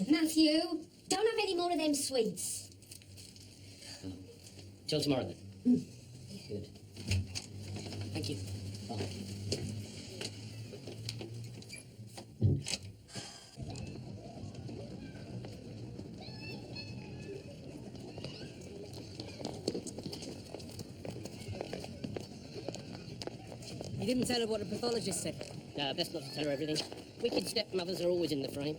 [SPEAKER 13] Matthew, don't have any more of them sweets.
[SPEAKER 3] Till tomorrow, then. Good. Thank you. Bye.
[SPEAKER 6] You didn't tell her what the pathologist said.
[SPEAKER 3] No, best not to tell her everything. Wicked stepmothers are always in the frame.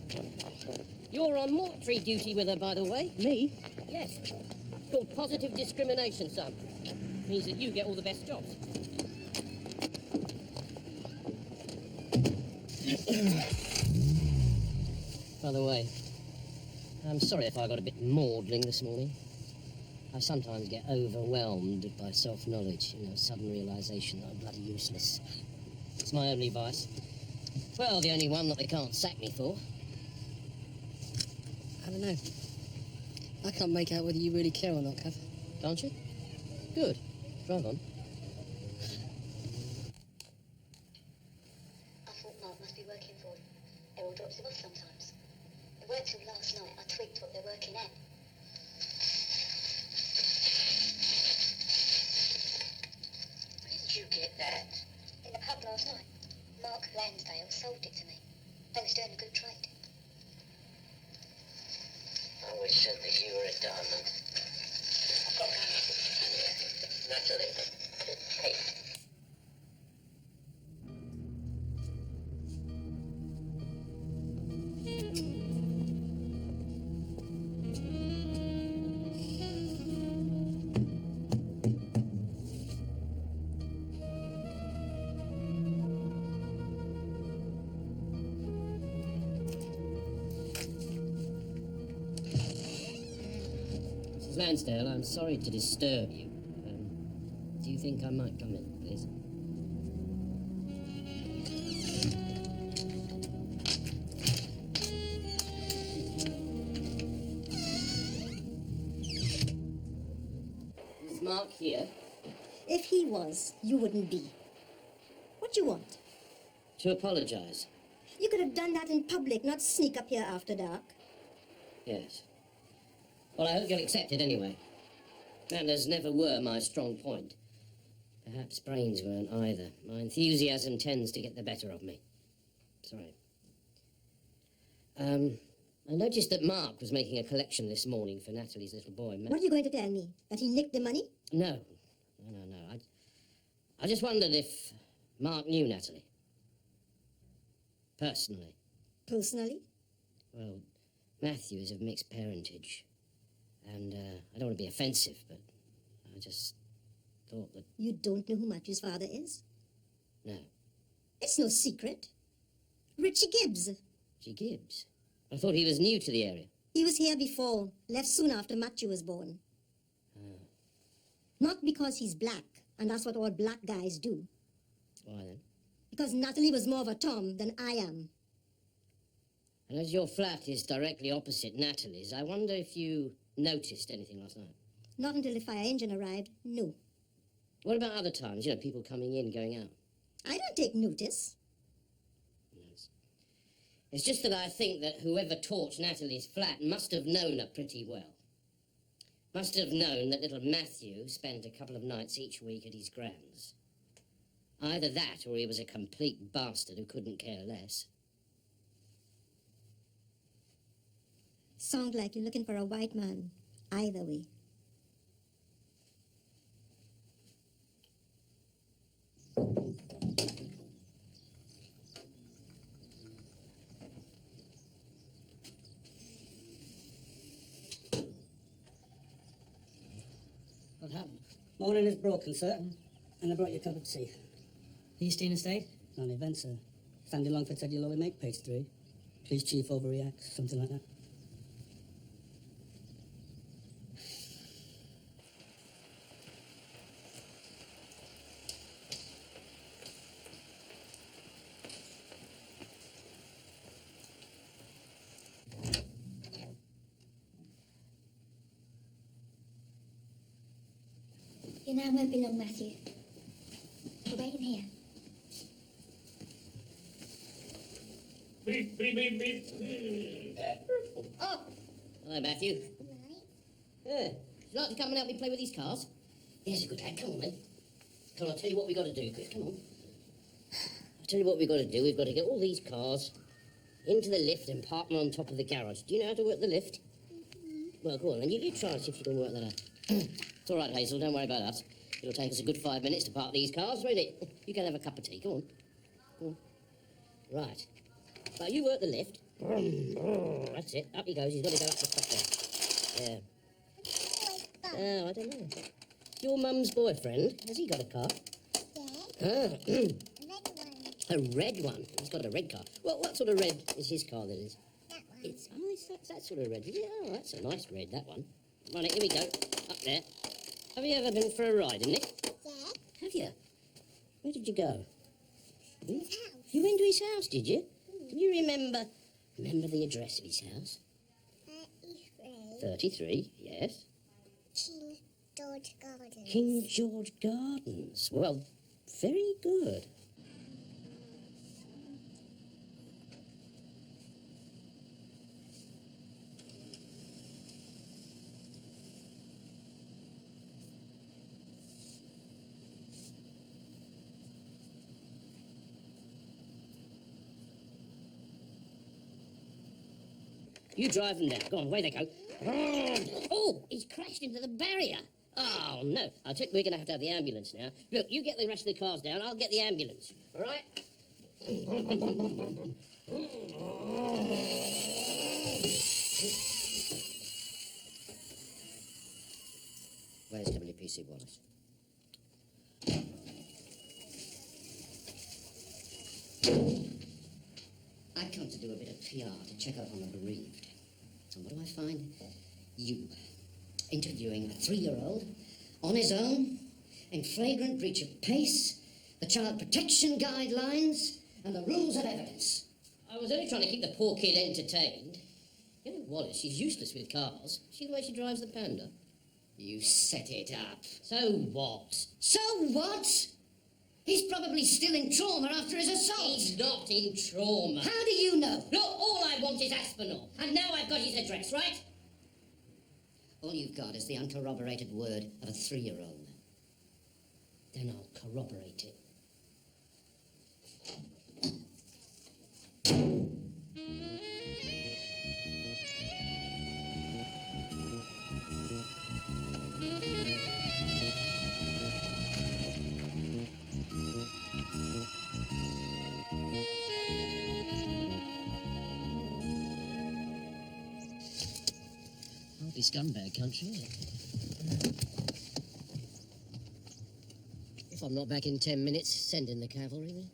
[SPEAKER 3] You're on mortuary duty with her, by the way.
[SPEAKER 6] Me?
[SPEAKER 3] Yes. It's called positive discrimination, son. Means that you get all the best jobs. By the way, I'm sorry if I got a bit maudling this morning. I sometimes get overwhelmed by self-knowledge, sudden realisation that I'm bloody useless. It's my only vice. Well, the only one that they can't sack me for.
[SPEAKER 6] I don't know. I can't make out whether you really care or not, Kath.
[SPEAKER 3] Can't you? Good. Drive on.
[SPEAKER 1] I thought Mark must be working for him. Errol drops him off sometimes. It weren't till last night I twigged what they're working at. Where did you get that? In the pub last night. Mark Lansdale sold it to me. They was doing a good trade.
[SPEAKER 3] I always said that you were a diamond. Natalie. Hey. Mrs. Lansdale, I'm sorry to disturb you. Do you think I might come in, please? Is Mark here?
[SPEAKER 10] If he was, you wouldn't be. What do you want?
[SPEAKER 3] To apologise.
[SPEAKER 10] You could have done that in public, not sneak up here after dark.
[SPEAKER 3] Yes. Well, I hope you'll accept it anyway. Manners never were my strong point. Perhaps brains weren't either. My enthusiasm tends to get the better of me. Sorry. I noticed that Mark was making a collection this morning for Natalie's little boy.
[SPEAKER 10] What are you going to tell me? That he nicked the money?
[SPEAKER 3] No. I just wondered if Mark knew Natalie. Personally.
[SPEAKER 10] Personally?
[SPEAKER 3] Well, Matthew is of mixed parentage. And I don't want to be offensive, but I just thought that...
[SPEAKER 10] You don't know who Matthew's father is?
[SPEAKER 3] No.
[SPEAKER 10] It's no secret. Richie Gibbs.
[SPEAKER 3] Richie Gibbs? I thought he was new to the area.
[SPEAKER 10] He was here before, left soon after Matthew was born.
[SPEAKER 3] Oh.
[SPEAKER 10] Not because he's black, and that's what all black guys do.
[SPEAKER 3] Why then?
[SPEAKER 10] Because Natalie was more of a Tom than I am.
[SPEAKER 3] And as your flat is directly opposite Natalie's, I wonder if you noticed anything last night?
[SPEAKER 10] Not until the fire engine arrived, no.
[SPEAKER 3] What about other times? People coming in, going out?
[SPEAKER 10] I don't take notice.
[SPEAKER 3] Yes. It's just that I think that whoever torched Natalie's flat must have known her pretty well. Must have known that little Matthew spent a couple of nights each week at his grand's. Either that, or he was a complete bastard who couldn't care less.
[SPEAKER 10] Sound like you're looking for a white man. Either way.
[SPEAKER 2] What happened? Morning is broken, sir. And I brought you a cup of tea. Eastern Estate? On event, sir. Sandy Longford said you'll only make page 3. Police chief overreacts, something like that.
[SPEAKER 1] You know, I won't be long, Matthew. We're waiting here.
[SPEAKER 3] Beep, beep, beep, beep. Oh! Hello, Matthew. Yeah. Would you like to come and help me play with these cars? There's a good lad. Come on, then. Come on, I'll tell you what we've got to do. Quick, come on. I'll tell you what we've got to do. We've got to get all these cars into the lift and park them on top of the garage. Do you know how to work the lift? Well, go on, then. You try and see if you can work that out. It's all right, Hazel. Don't worry about us. It'll take us a good 5 minutes to park these cars, won't it? You can have a cup of tea. Go on. Go on. Right. Right, you work the lift. That's it. Up he goes. He's got to go up the top there. Yeah. Oh, I don't know. Your mum's boyfriend, has he got a car? Yeah. A red one. He's got a red car. Well, what sort of red is his car that is? That one. It's that sort of red. Yeah, oh, that's a nice red, that one. Right, here we go. Up there. Have you ever been for a ride in it? Yeah. Have you? Where did you go? His house. You went to his house, did you? Can you remember the address of his house? 33, yes.
[SPEAKER 1] King George Gardens.
[SPEAKER 3] King George Gardens. Well, very good. You drive them down. Go on, away they go. Oh, he's crashed into the barrier. Oh, no. We're going to have the ambulance now. Look, you get the rest of the cars down. I'll get the ambulance. All right? Where's WPC Wallace? I come to do a bit of PR to check up on the bereaved. And what do I find? You interviewing a 3-year-old on his own in flagrant breach of PACE, the Child Protection Guidelines, and the rules of evidence. I was only trying to keep the poor kid entertained. You know, Wallace, she's useless with cars. See the way she drives the Panda? You set it up. So what? So what? He's probably still in trauma after his assault. He's not in trauma. How do you know? Look, all I want is Aspinall. And now I've got his address, right? All you've got is the uncorroborated word of a 3-year-old. Then I'll corroborate it. Hardly scumbag country, is it? If I'm not back in 10 minutes, send in the cavalry, then.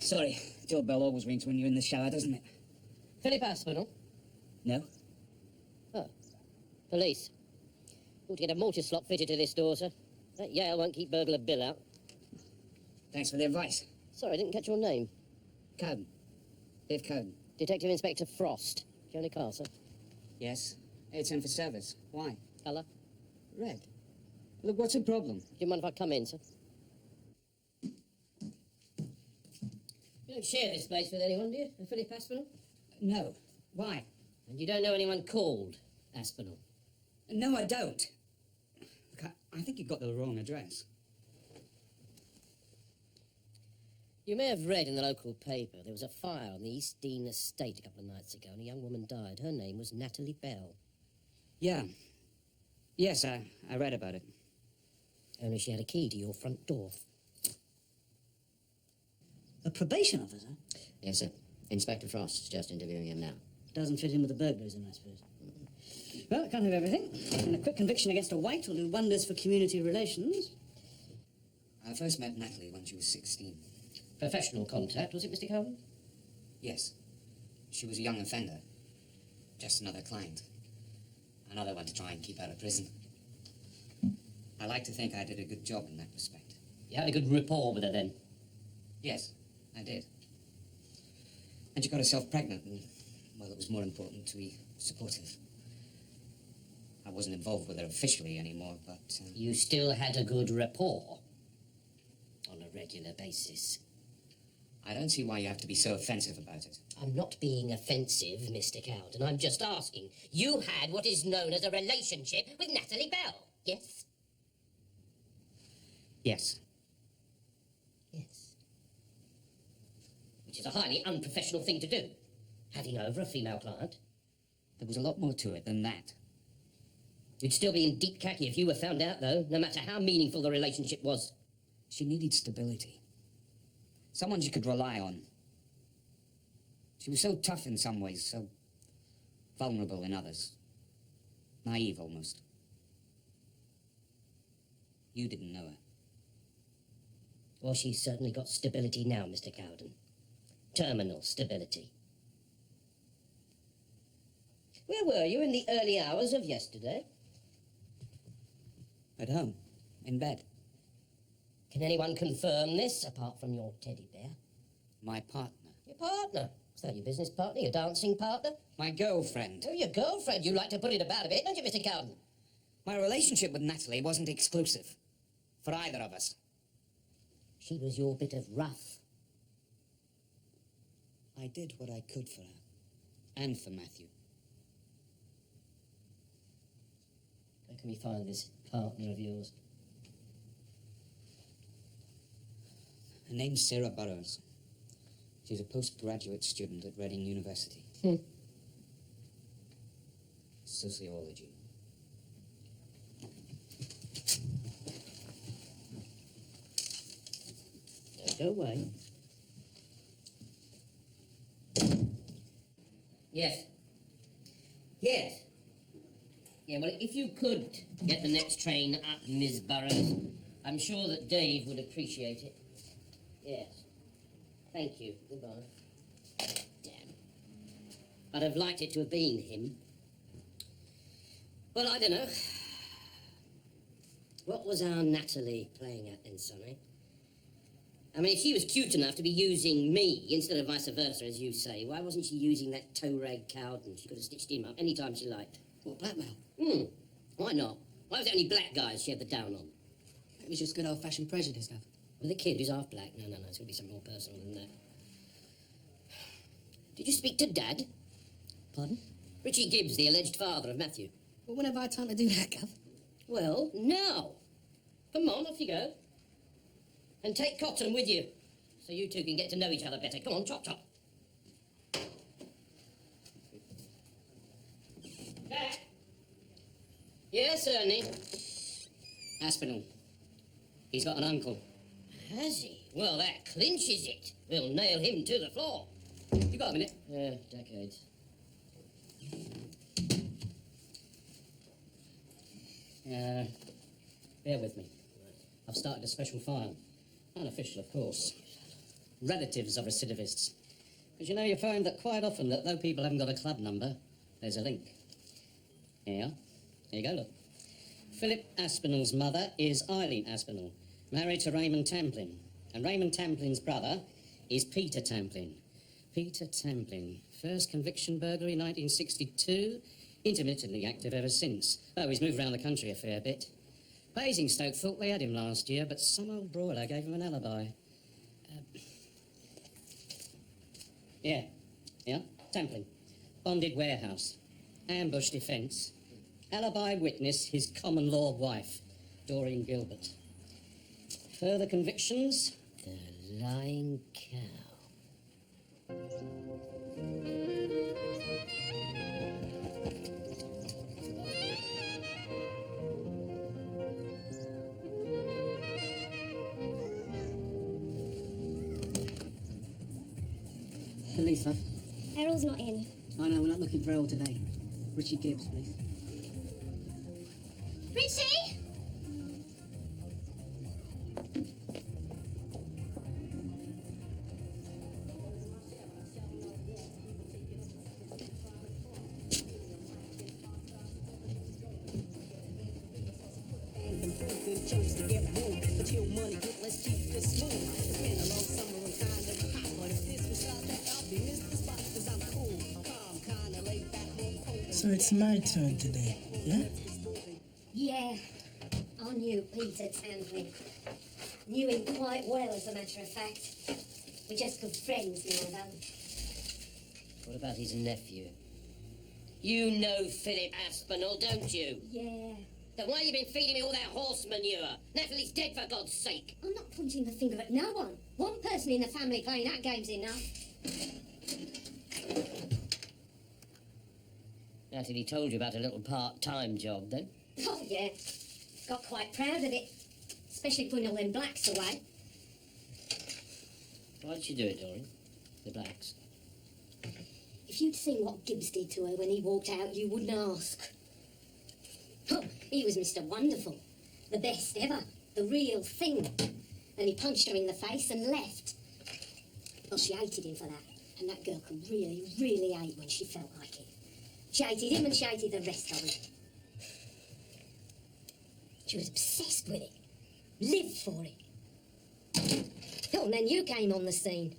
[SPEAKER 14] Sorry, doorbell always rings when you're in the shower, doesn't it?
[SPEAKER 3] Philip Aspinall?
[SPEAKER 14] No?
[SPEAKER 3] Oh. Police. Ought to get a multi-slot fitted to this door, sir. That Yale won't keep burglar Bill out.
[SPEAKER 14] Thanks for the advice.
[SPEAKER 3] Sorry, I didn't catch your name.
[SPEAKER 14] Coden. Viv Coden.
[SPEAKER 3] Detective Inspector Frost. Do you own a car, sir?
[SPEAKER 14] Yes. It's in for service. Why?
[SPEAKER 3] Colour?
[SPEAKER 14] Red. Look, what's the problem?
[SPEAKER 3] Do you mind if I come in, sir? You don't share this place with anyone, do you? Philip Aspinall?
[SPEAKER 14] No. Why?
[SPEAKER 3] And you don't know anyone called Aspinall?
[SPEAKER 14] No, I don't. Look, I think you've got the wrong address.
[SPEAKER 3] You may have read in the local paper there was a fire on the East Dean estate a couple of nights ago and a young woman died. Her name was Natalie Bell.
[SPEAKER 14] Yeah. Yes, I read about it.
[SPEAKER 3] Only she had a key to your front door.
[SPEAKER 2] A probation officer?
[SPEAKER 9] Yes, sir. Inspector Frost is just interviewing him now.
[SPEAKER 2] Doesn't fit in with the burglarism, I suppose. Well, can't have everything. And a quick conviction against a white will do wonders for community relations.
[SPEAKER 14] I first met Natalie when she was 16.
[SPEAKER 3] Professional contact, was it, Mr. Cowden?
[SPEAKER 14] Yes. She was a young offender. Just another client. Another one to try and keep out of prison. I like to think I did a good job in that respect.
[SPEAKER 3] You had a good rapport with her then?
[SPEAKER 14] Yes, I did. And she got herself pregnant, and, well, it was more important to be supportive. I wasn't involved with her officially anymore, but...
[SPEAKER 3] You still had a good rapport? On a regular basis?
[SPEAKER 14] I don't see why you have to be so offensive about it.
[SPEAKER 3] I'm not being offensive, Mr. Cowden. I'm just asking. You had what is known as a relationship with Natalie Bell, yes?
[SPEAKER 14] Yes.
[SPEAKER 3] Yes. Which is a highly unprofessional thing to do. Having over a female client.
[SPEAKER 14] There was a lot more to it than that.
[SPEAKER 3] You'd still be in deep khaki if you were found out, though, no matter how meaningful the relationship was.
[SPEAKER 14] She needed stability. Someone she could rely on. She was so tough in some ways, so vulnerable in others. Naive, almost. You didn't know her.
[SPEAKER 3] Well, she's certainly got stability now, Mr. Cowden. Terminal stability. Where were you in the early hours of yesterday?
[SPEAKER 14] At home, in bed.
[SPEAKER 3] Can anyone confirm this, apart from your teddy bear?
[SPEAKER 14] My partner.
[SPEAKER 3] Your partner? Is that your business partner, your dancing partner?
[SPEAKER 14] My girlfriend.
[SPEAKER 3] Oh, your girlfriend. You like to put it about a bit, don't you, Mr. Cowden?
[SPEAKER 14] My relationship with Natalie wasn't exclusive. For either of us.
[SPEAKER 3] She was your bit of rough.
[SPEAKER 14] I did what I could for her. And for Matthew.
[SPEAKER 3] Where can we find this partner of yours?
[SPEAKER 14] Her name's Sarah Burrows. She's a postgraduate student at Reading University. Sociology.
[SPEAKER 3] Don't go away. Yes. Yes. Yeah, well, if you could get the next train up, Miss Burrows, I'm sure that Dave would appreciate it. Yes. Thank you. Goodbye. Damn. I'd have liked it to have been him. Well, I don't know. What was our Natalie playing at then, Sonny? I mean, if she was cute enough to be using me instead of vice versa, as you say, why wasn't she using that toe-rag Cowden? She could have stitched him up any time she liked.
[SPEAKER 6] What, blackmail?
[SPEAKER 3] Why not? Why was it only black guys she had the down on?
[SPEAKER 6] It was just good old-fashioned prejudice, Gav.
[SPEAKER 3] Well, the kid who's half black. No, it's going to be something more personal than that. Did you speak to Dad?
[SPEAKER 6] Pardon?
[SPEAKER 3] Richie Gibbs, the alleged father of Matthew.
[SPEAKER 6] Well, when have I time to do that, Gav?
[SPEAKER 3] Well, now. Come on, off you go. And take Cotton with you, so you two can get to know each other better. Come on, chop, chop. Dad? Yes, Ernie?
[SPEAKER 14] Aspinall. He's got an uncle.
[SPEAKER 3] Has he? Well, that clinches it. We'll nail him to the floor.
[SPEAKER 14] You got a minute?
[SPEAKER 3] Decades. Bear with me. I've started a special file. Unofficial, of course. Relatives of recidivists. Because you know, you find that quite often that though people haven't got a club number, there's a link. Here you are. Here you go, look. Philip Aspinall's mother is Eileen Aspinall, married to Raymond Tamplin. And Raymond Tamplin's brother is Peter Tamplin. Peter Tamplin. First conviction burglary 1962. Intermittently active ever since. Oh, he's moved around the country a fair bit. Basingstoke thought they had him last year, but some old broiler gave him an alibi. Yeah, Tamplin. Bonded warehouse. Ambush defence. Alibi witness, his common law wife, Doreen Gilbert. Further convictions, The lying cow.
[SPEAKER 6] Police, love.
[SPEAKER 11] Errol's not in.
[SPEAKER 6] I know, we're not looking for Errol today. Richie Gibbs, please.
[SPEAKER 11] Richie!
[SPEAKER 15] So it's my turn today, yeah?
[SPEAKER 13] Yeah, I knew Peter Tamplin. Knew him quite well, as a matter of fact. We're just good friends now, though.
[SPEAKER 3] What about his nephew? You know Philip Aspinall, don't you?
[SPEAKER 13] Yeah.
[SPEAKER 3] Then why have you been feeding me all that horse manure? Natalie's dead, for God's sake.
[SPEAKER 13] I'm not pointing the finger at no one. One person in the family playing that game's enough.
[SPEAKER 3] Natalie told you about a little part-time job, then?
[SPEAKER 13] Oh, yeah. Got quite proud of it. Especially putting all them blacks away.
[SPEAKER 3] Why did she do it, Doreen? The blacks?
[SPEAKER 13] If you'd seen what Gibbs did to her when he walked out, you wouldn't ask. Oh, he was Mr. Wonderful. The best ever. The real thing. And he punched her in the face and left. Well, she hated him for that. And that girl could really, really hate when she felt like it. She hated him and she hated the rest of them. She was obsessed with it. Lived for it. Oh, and then you came on the scene.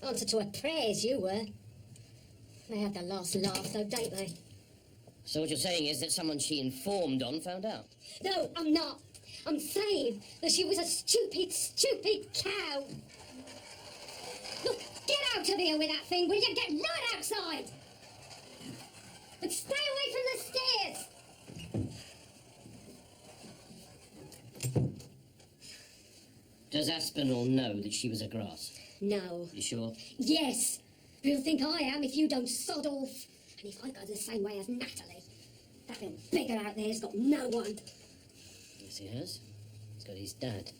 [SPEAKER 13] Answer to her prayers, you were. They had the last laugh, though, don't they?
[SPEAKER 3] So what you're saying is that someone she informed on found out?
[SPEAKER 13] No, I'm not. I'm saying that she was a stupid, stupid cow. Look, get out of here with that thing, will you? Get right outside! But stay away from the stairs!
[SPEAKER 3] Does Aspinall know that she was a grass?
[SPEAKER 13] No.
[SPEAKER 3] You sure?
[SPEAKER 13] Yes. You'll think I am if you don't sod off. And if I go the same way as Natalie, that little beggar out there's got no one.
[SPEAKER 3] Yes, he has. He's got his dad.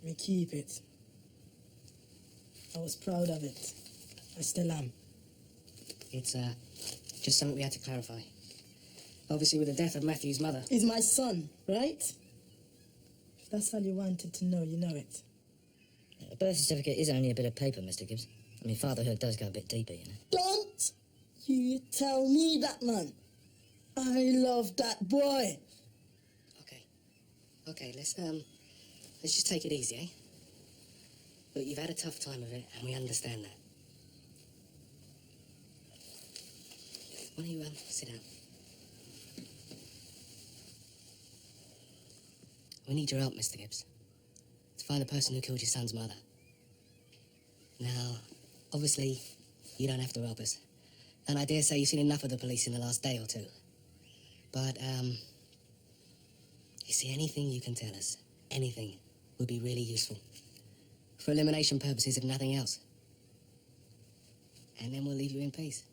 [SPEAKER 15] Me keep it. I was proud of it. I still am.
[SPEAKER 6] It's, just something we had to clarify. Obviously, with the death of Matthew's mother.
[SPEAKER 15] He's my son, right? If that's all you wanted to know, you know it.
[SPEAKER 2] A birth certificate is only a bit of paper, Mr. Gibbs. I mean, fatherhood does go a bit deeper, you know.
[SPEAKER 15] Don't you tell me that, man. I love that boy.
[SPEAKER 6] Okay, let's just take it easy, eh? Look, you've had a tough time of it, and we understand that. Why don't you, sit down? We need your help, Mr. Gibbs, to find the person who killed your son's mother. Now, obviously, you don't have to help us. And I dare say you've seen enough of the police in the last day or two. But, you see, anything you can tell us, anything, would be really useful. For elimination purposes, if nothing else. And then we'll leave you in peace.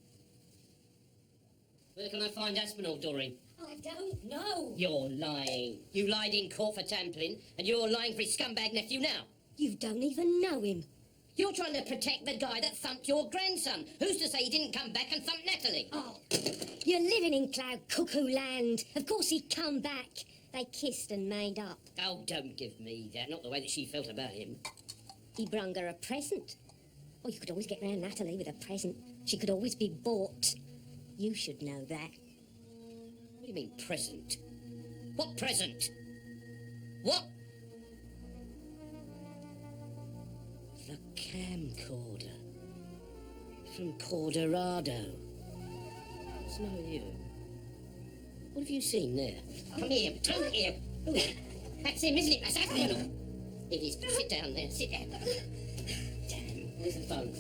[SPEAKER 3] Where can I find Aspinall, Doreen?
[SPEAKER 13] I don't know.
[SPEAKER 3] You're lying. You lied in court for Tamplin, and you're lying for his scumbag nephew now.
[SPEAKER 13] You don't even know him.
[SPEAKER 3] You're trying to protect the guy that thumped your grandson. Who's to say he didn't come back and thump Natalie?
[SPEAKER 13] Oh, you're living in cloud cuckoo land. Of course he'd come back. They kissed and made up.
[SPEAKER 3] Oh, don't give me that. Not the way that she felt about him.
[SPEAKER 13] He brung her a present. Oh, you could always get round Natalie with a present. She could always be bought. You should know that.
[SPEAKER 3] What do you mean, present? What present? What? The camcorder. From Cordorado. What's the matter with you? What have you seen there? Come here, come here. Ooh, that's him, isn't it? That's Aspinall. It is. Sit down there, sit down. Damn, where's the phone?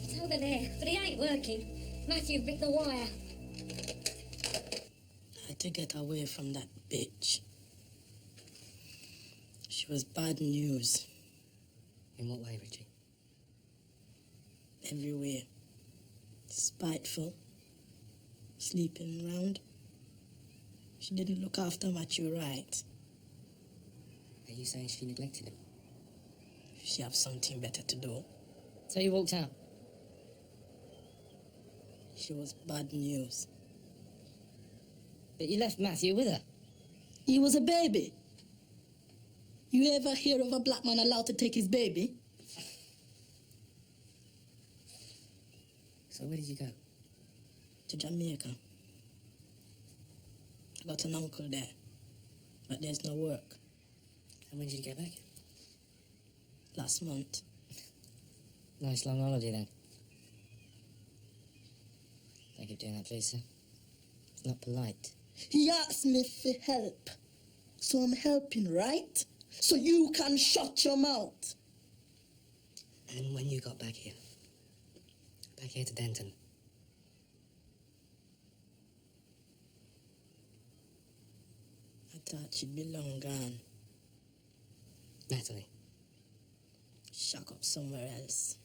[SPEAKER 13] It's over there, but it ain't working. Matthew ripped the wire.
[SPEAKER 15] I had to get away from that bitch. She She was bad news.
[SPEAKER 6] In what way, Richie?
[SPEAKER 15] Everywhere. Spiteful. Sleeping around. She didn't look after Matthew right.
[SPEAKER 6] Are you saying she neglected him?
[SPEAKER 15] She have something better to do.
[SPEAKER 6] So you walked out?
[SPEAKER 15] She was bad news.
[SPEAKER 6] But you left Matthew with her.
[SPEAKER 15] He was a baby. You ever hear of a black man allowed to take his baby?
[SPEAKER 6] So where did you go?
[SPEAKER 15] To Jamaica. I got an uncle there, but there's no work.
[SPEAKER 6] And when did you get back?
[SPEAKER 15] Last month.
[SPEAKER 6] Nice long holiday then. Don't keep doing that, please, sir. It's not polite.
[SPEAKER 15] He asked me for help, so I'm helping, right? So you can shut your mouth.
[SPEAKER 6] And when you got back here to Denton,
[SPEAKER 15] I thought she'd be long gone.
[SPEAKER 6] Natalie.
[SPEAKER 15] Shock up somewhere else.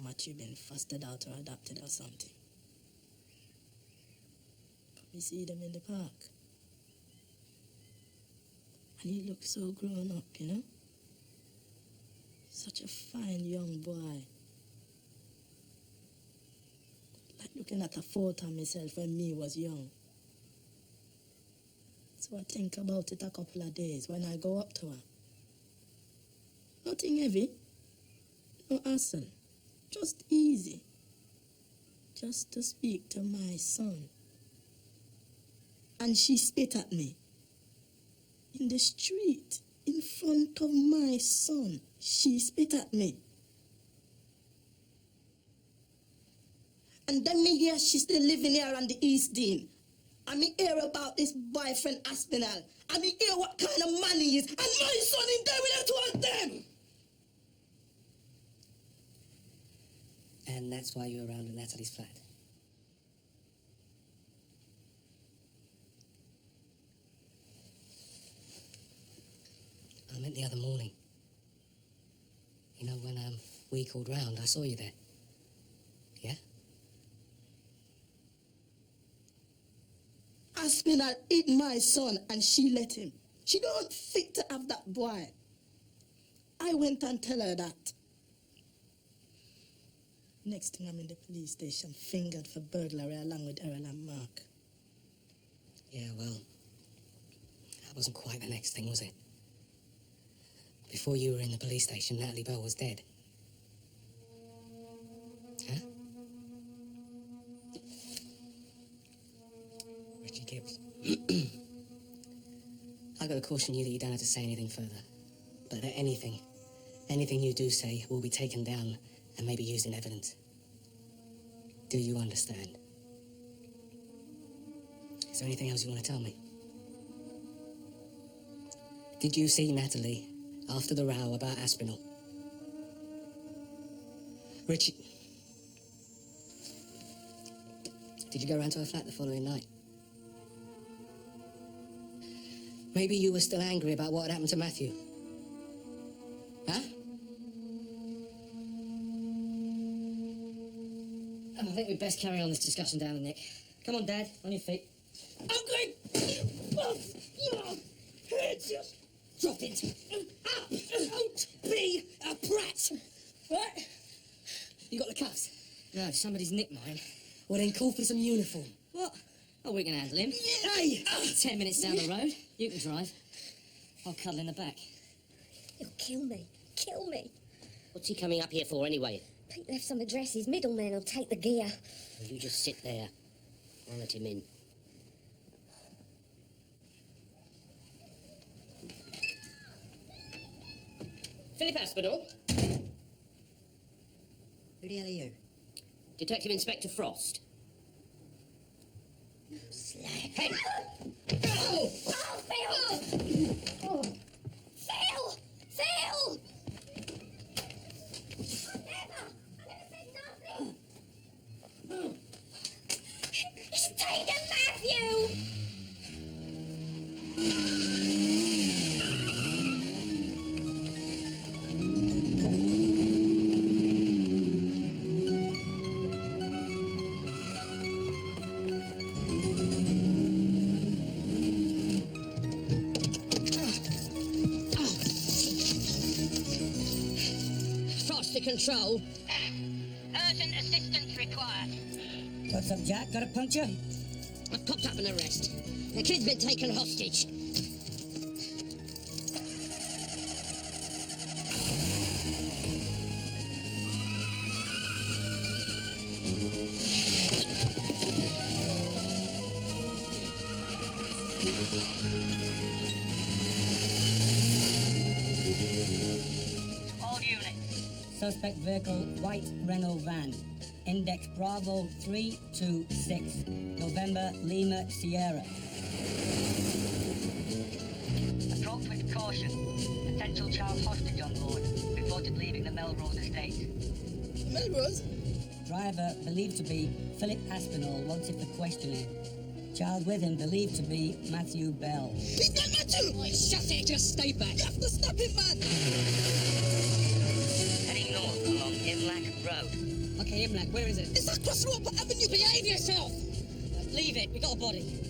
[SPEAKER 15] Matthew been fostered out or adopted or something. We see them in the park. And he looks so grown up, you know? Such a fine young boy. Like looking at a photo of myself when me was young. So I think about it a couple of days when I go up to her. Nothing heavy. No hassle. Just easy. Just to speak to my son. And she spit at me. In the street, in front of my son, she spit at me. And then me hear she's still living here on the East Dean. And me hear about this boyfriend Aspinall. And me hear what kind of man he is. And my son in there with two of them.
[SPEAKER 6] and that's why you were around at Natalie's flat. I meant the other morning. You know, when we called round, I saw you there. Yeah?
[SPEAKER 15] Aspinall hit my son and she let him. She don't fit to have that boy. I went and tell her that. Next thing I'm in the police station, fingered for burglary along with Errol and Mark.
[SPEAKER 6] Yeah, well, that wasn't quite the next thing, was it? Before you were in the police station, Natalie Bell was dead. Huh? Richie Gibbs. I got to caution you that you don't have to say anything further. But that anything you do say will be taken down and maybe used in evidence. Do you understand? Is there anything else you want to tell me? Did you see Natalie after the row about Aspinall? Richie, did you go round to her flat the following night? Maybe you were still angry about what had happened to Matthew. Huh? I think we'd best carry on this discussion down the neck. Come on, Dad, on your feet.
[SPEAKER 15] I'm going to off your head.
[SPEAKER 6] Drop it.
[SPEAKER 15] Don't be a brat. What?
[SPEAKER 6] You got the cuffs? No, somebody's nicked mine. Well, then call for some uniform.
[SPEAKER 13] What? Oh, we can handle him.
[SPEAKER 15] Hey!
[SPEAKER 13] 10 minutes down the road. You can drive. I'll cuddle in the back.
[SPEAKER 11] He'll kill me. Kill me.
[SPEAKER 3] What's he coming up here for, anyway?
[SPEAKER 11] Pete left some address. His middleman will take the gear.
[SPEAKER 3] Well, you just sit there. I'll let him in. Philip Aspinall.
[SPEAKER 9] Who the hell are you?
[SPEAKER 3] Detective Inspector Frost.
[SPEAKER 9] Slag.
[SPEAKER 11] Oh, Phil! Oh. Phil! Phil! I never said nothing! He's taken Matthew!
[SPEAKER 9] control.
[SPEAKER 8] Urgent assistance required.
[SPEAKER 2] What's up, Jack? Got a puncture?
[SPEAKER 9] I've popped up an arrest. The kid's been taken hostage.
[SPEAKER 8] All units.
[SPEAKER 2] Suspect vehicle, white Renault van. Index Bravo 326. November Lima Sierra.
[SPEAKER 8] Approach with caution. Potential child hostage on board. Reported leaving the Melrose estate.
[SPEAKER 15] Melrose?
[SPEAKER 2] Driver believed to be Philip Aspinall, wanted for questioning. Child with him believed to be Matthew Bell.
[SPEAKER 15] He's not Matthew!
[SPEAKER 6] Oh, shut it, just stay back.
[SPEAKER 15] You have to stop him, man!
[SPEAKER 8] Heading north along Imlac Road.
[SPEAKER 6] Okay, Imlac, where is it?
[SPEAKER 15] It's across Roper Avenue.
[SPEAKER 6] Behave yourself! Leave it, we got a body.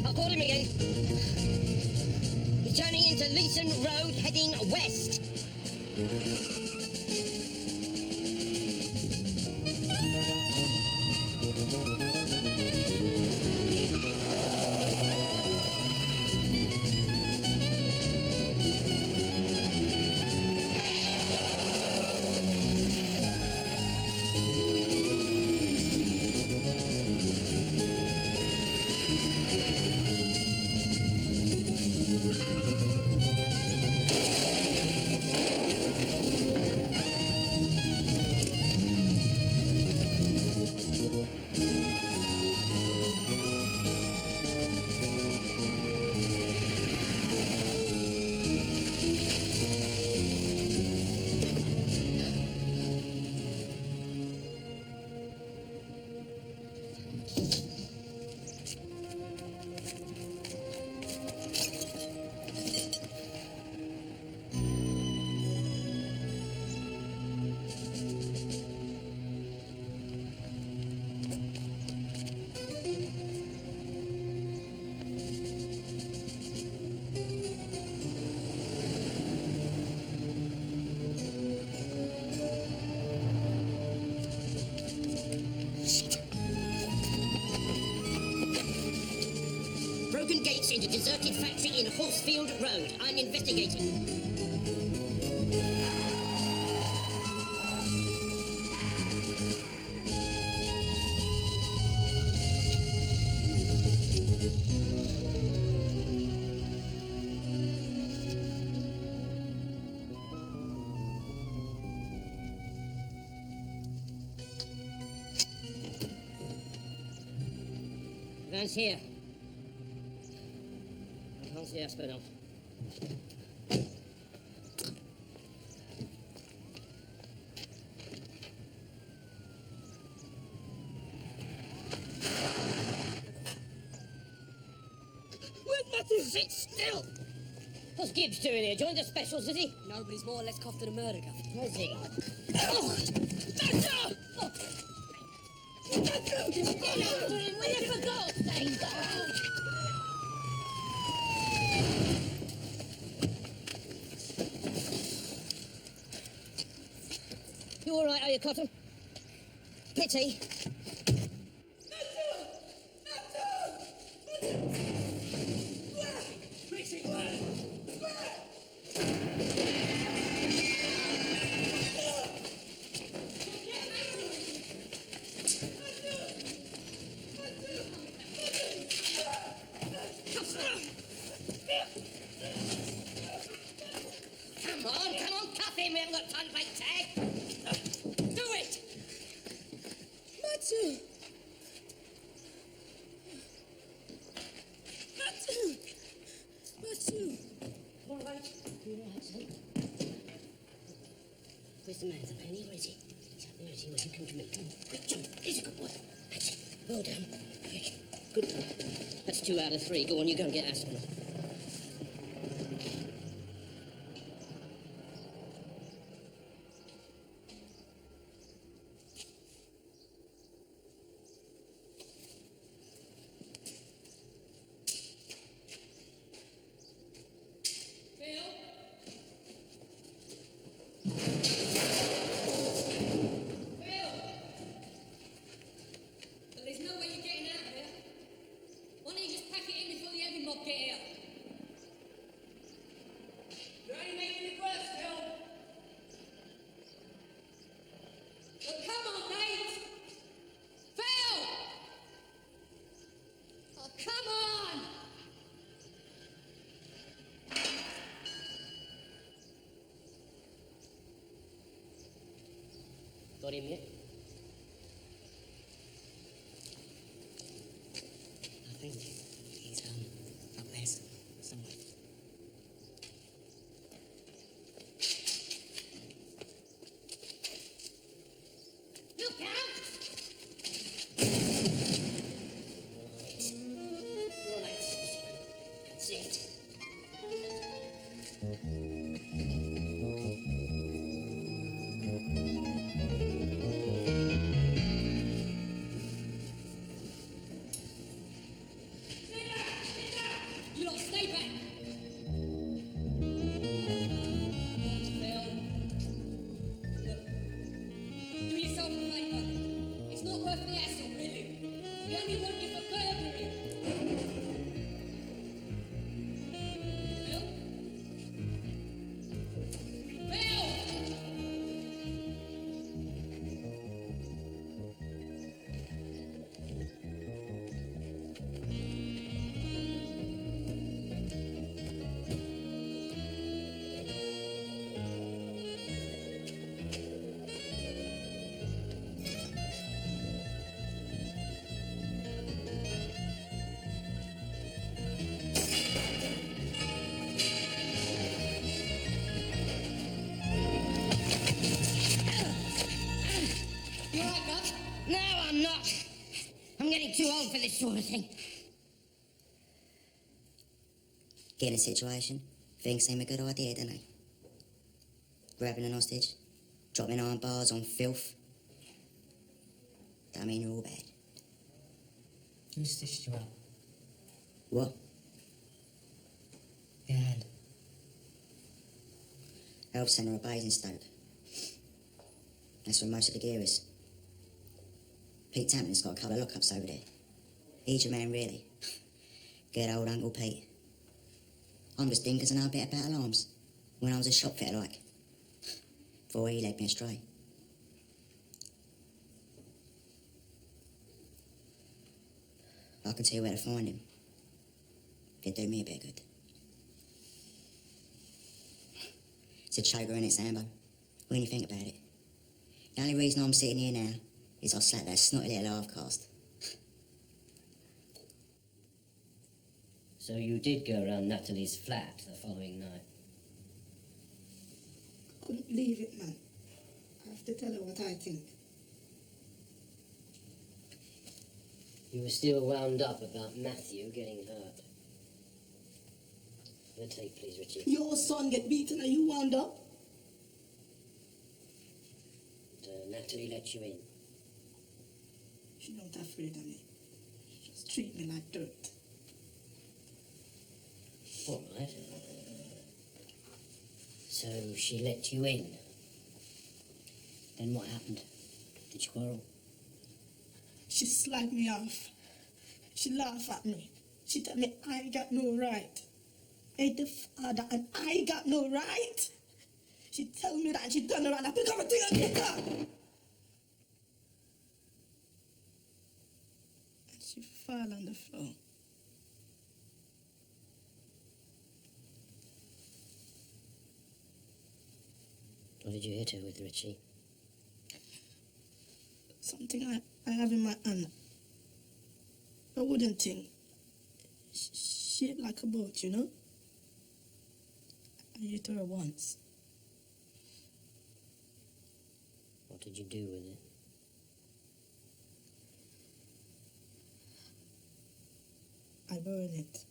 [SPEAKER 9] I'll call him again. He's turning into Leeson Road, heading west. Broken gates into deserted factory in Horsefield Road. I'm investigating. Van's here. I can't see Aspinall.
[SPEAKER 15] Where's Matthew?
[SPEAKER 9] Sit still! What's Gibbs doing here? Joined the specials, is he?
[SPEAKER 6] Nobody's more or less coughed than a murder, Guff.
[SPEAKER 9] Where's he?
[SPEAKER 15] Oh! Matthew! Matthew!
[SPEAKER 9] Will you for God's sake? You all right, are you, Cotton? Pity. Come on, cuff him. We haven't got time to play tag. Do it!
[SPEAKER 15] Matthew! Matthew! Matthew!
[SPEAKER 9] All right. You all right, son? Where's the man, the penny? Where is he? Where is he? Where is he? Come to me. Come on. Quick, jump. He's a good boy. That's it.
[SPEAKER 3] Well done. Good. That's 2 out of 3. Go on, you go and get aspirin.
[SPEAKER 6] But there's no way you're getting out of here. Why don't you just pack it in before the heavy mob get here? You're only making it worse, Phil. Well, come on, Nate. Phil! Oh, come on!
[SPEAKER 3] Got him yet?
[SPEAKER 2] I think he's up there somewhere.
[SPEAKER 7] Look out!
[SPEAKER 3] Right. That's it.
[SPEAKER 6] You lot stay back. Phil. Look. Do yourself a favour. It's not worth the hassle, really. We only want you for burglary. Phil? Phil! You all right, Gov?
[SPEAKER 9] No, I'm not. I'm getting too old for this sort of thing. Get in a situation. Things seem a good idea, don't they? Grabbing an hostage, dropping iron bars on filth. Don't mean you're all bad.
[SPEAKER 2] Who stitched you up?
[SPEAKER 9] What?
[SPEAKER 2] Your hand.
[SPEAKER 9] Health Centre of Basingstoke. That's where most of the gear is. Pete Tamplin's got a couple of lockups over there. He's your man, really. Good old Uncle Pete. I'm just dinkers and I bit about alarms when I was a shop fitter, like. Before he led me astray. I can tell you where to find him. It'd do me a bit of good. It's a choker in it, Sambo. When you think about it. The only reason I'm sitting here now is I slapped that snotty little half-caste.
[SPEAKER 3] So you did go around Natalie's flat the following night?
[SPEAKER 15] Couldn't believe it, man. I have to tell her what I think.
[SPEAKER 3] You were still wound up about Matthew getting hurt. Your take, please, Richie.
[SPEAKER 15] Your son get beaten and you wound up?
[SPEAKER 3] Natalie let you in.
[SPEAKER 15] She not afraid of me. She just treat me like dirt.
[SPEAKER 3] All right. So she let you in. Then what happened? Did you quarrel?
[SPEAKER 15] She slagged me off. She laughed at me. She tell me I ain't got no right. Ain't the father and I got no right. She tell me that and she turn around and pick up a thing and get her. And she fall on the floor.
[SPEAKER 3] What did you hit her with, Richie?
[SPEAKER 15] Something I have in my hand. A wooden thing. Shaped like a boat, you know? I hit her once.
[SPEAKER 3] What did you do with it?
[SPEAKER 15] I burned it.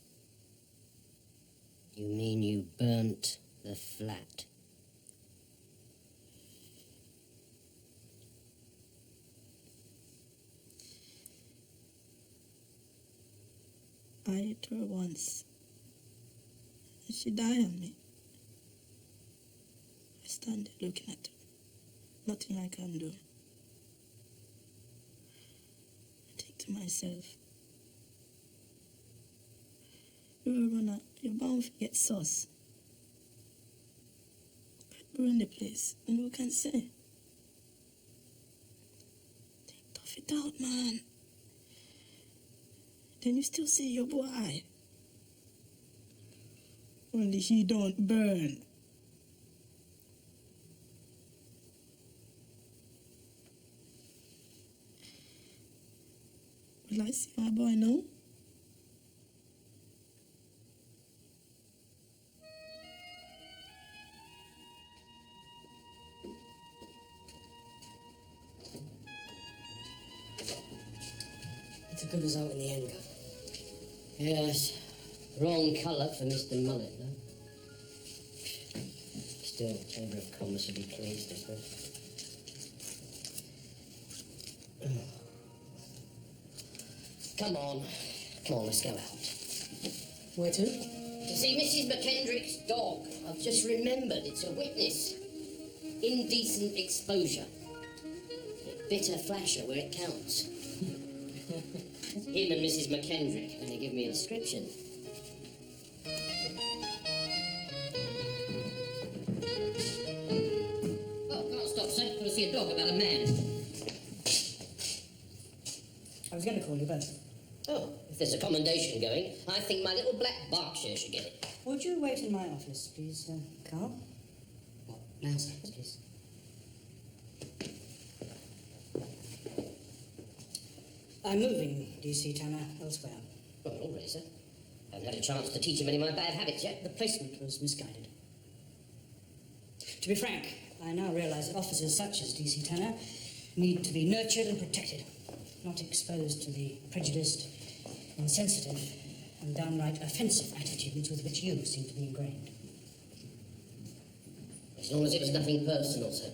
[SPEAKER 3] You mean you burnt the flat?
[SPEAKER 15] I hit her once. And she died on me. I stand there looking at her. Nothing I can do. I think to myself, you're bound to get sauce. Burn the place, and who can say? Tough it out, man. Then you still see your boy. Only he don't burn. Will I see my boy now?
[SPEAKER 2] It's a good result in the end, Gov.
[SPEAKER 3] Yes. Wrong colour for Mr. Mullet, though. Still, Chamber of Commerce will be pleased, I suppose. Come on, let's go out.
[SPEAKER 2] Where to?
[SPEAKER 3] To see Mrs. McKendrick's dog. I've just remembered it's a witness. Indecent exposure. It bit a flasher where it counts. Him and Mrs. McKendrick, and they give me a description. Oh, can't stop, sir. Got to see a dog about a man.
[SPEAKER 2] I was going to call you both.
[SPEAKER 3] Oh, if there's a commendation going, I think my little black Berkshire should get it.
[SPEAKER 2] Would you wait in my office, please, Carl?
[SPEAKER 3] What? Now, sir? Yes, please.
[SPEAKER 2] I'm moving DC Tanner elsewhere.
[SPEAKER 3] Well, already, sir. I haven't had a chance to teach him any of my bad habits yet.
[SPEAKER 2] The placement was misguided. To be frank, I now realize that officers such as DC Tanner need to be nurtured and protected, not exposed to the prejudiced, insensitive, and downright offensive attitudes with which you seem to be ingrained.
[SPEAKER 3] As long as it was nothing personal, sir.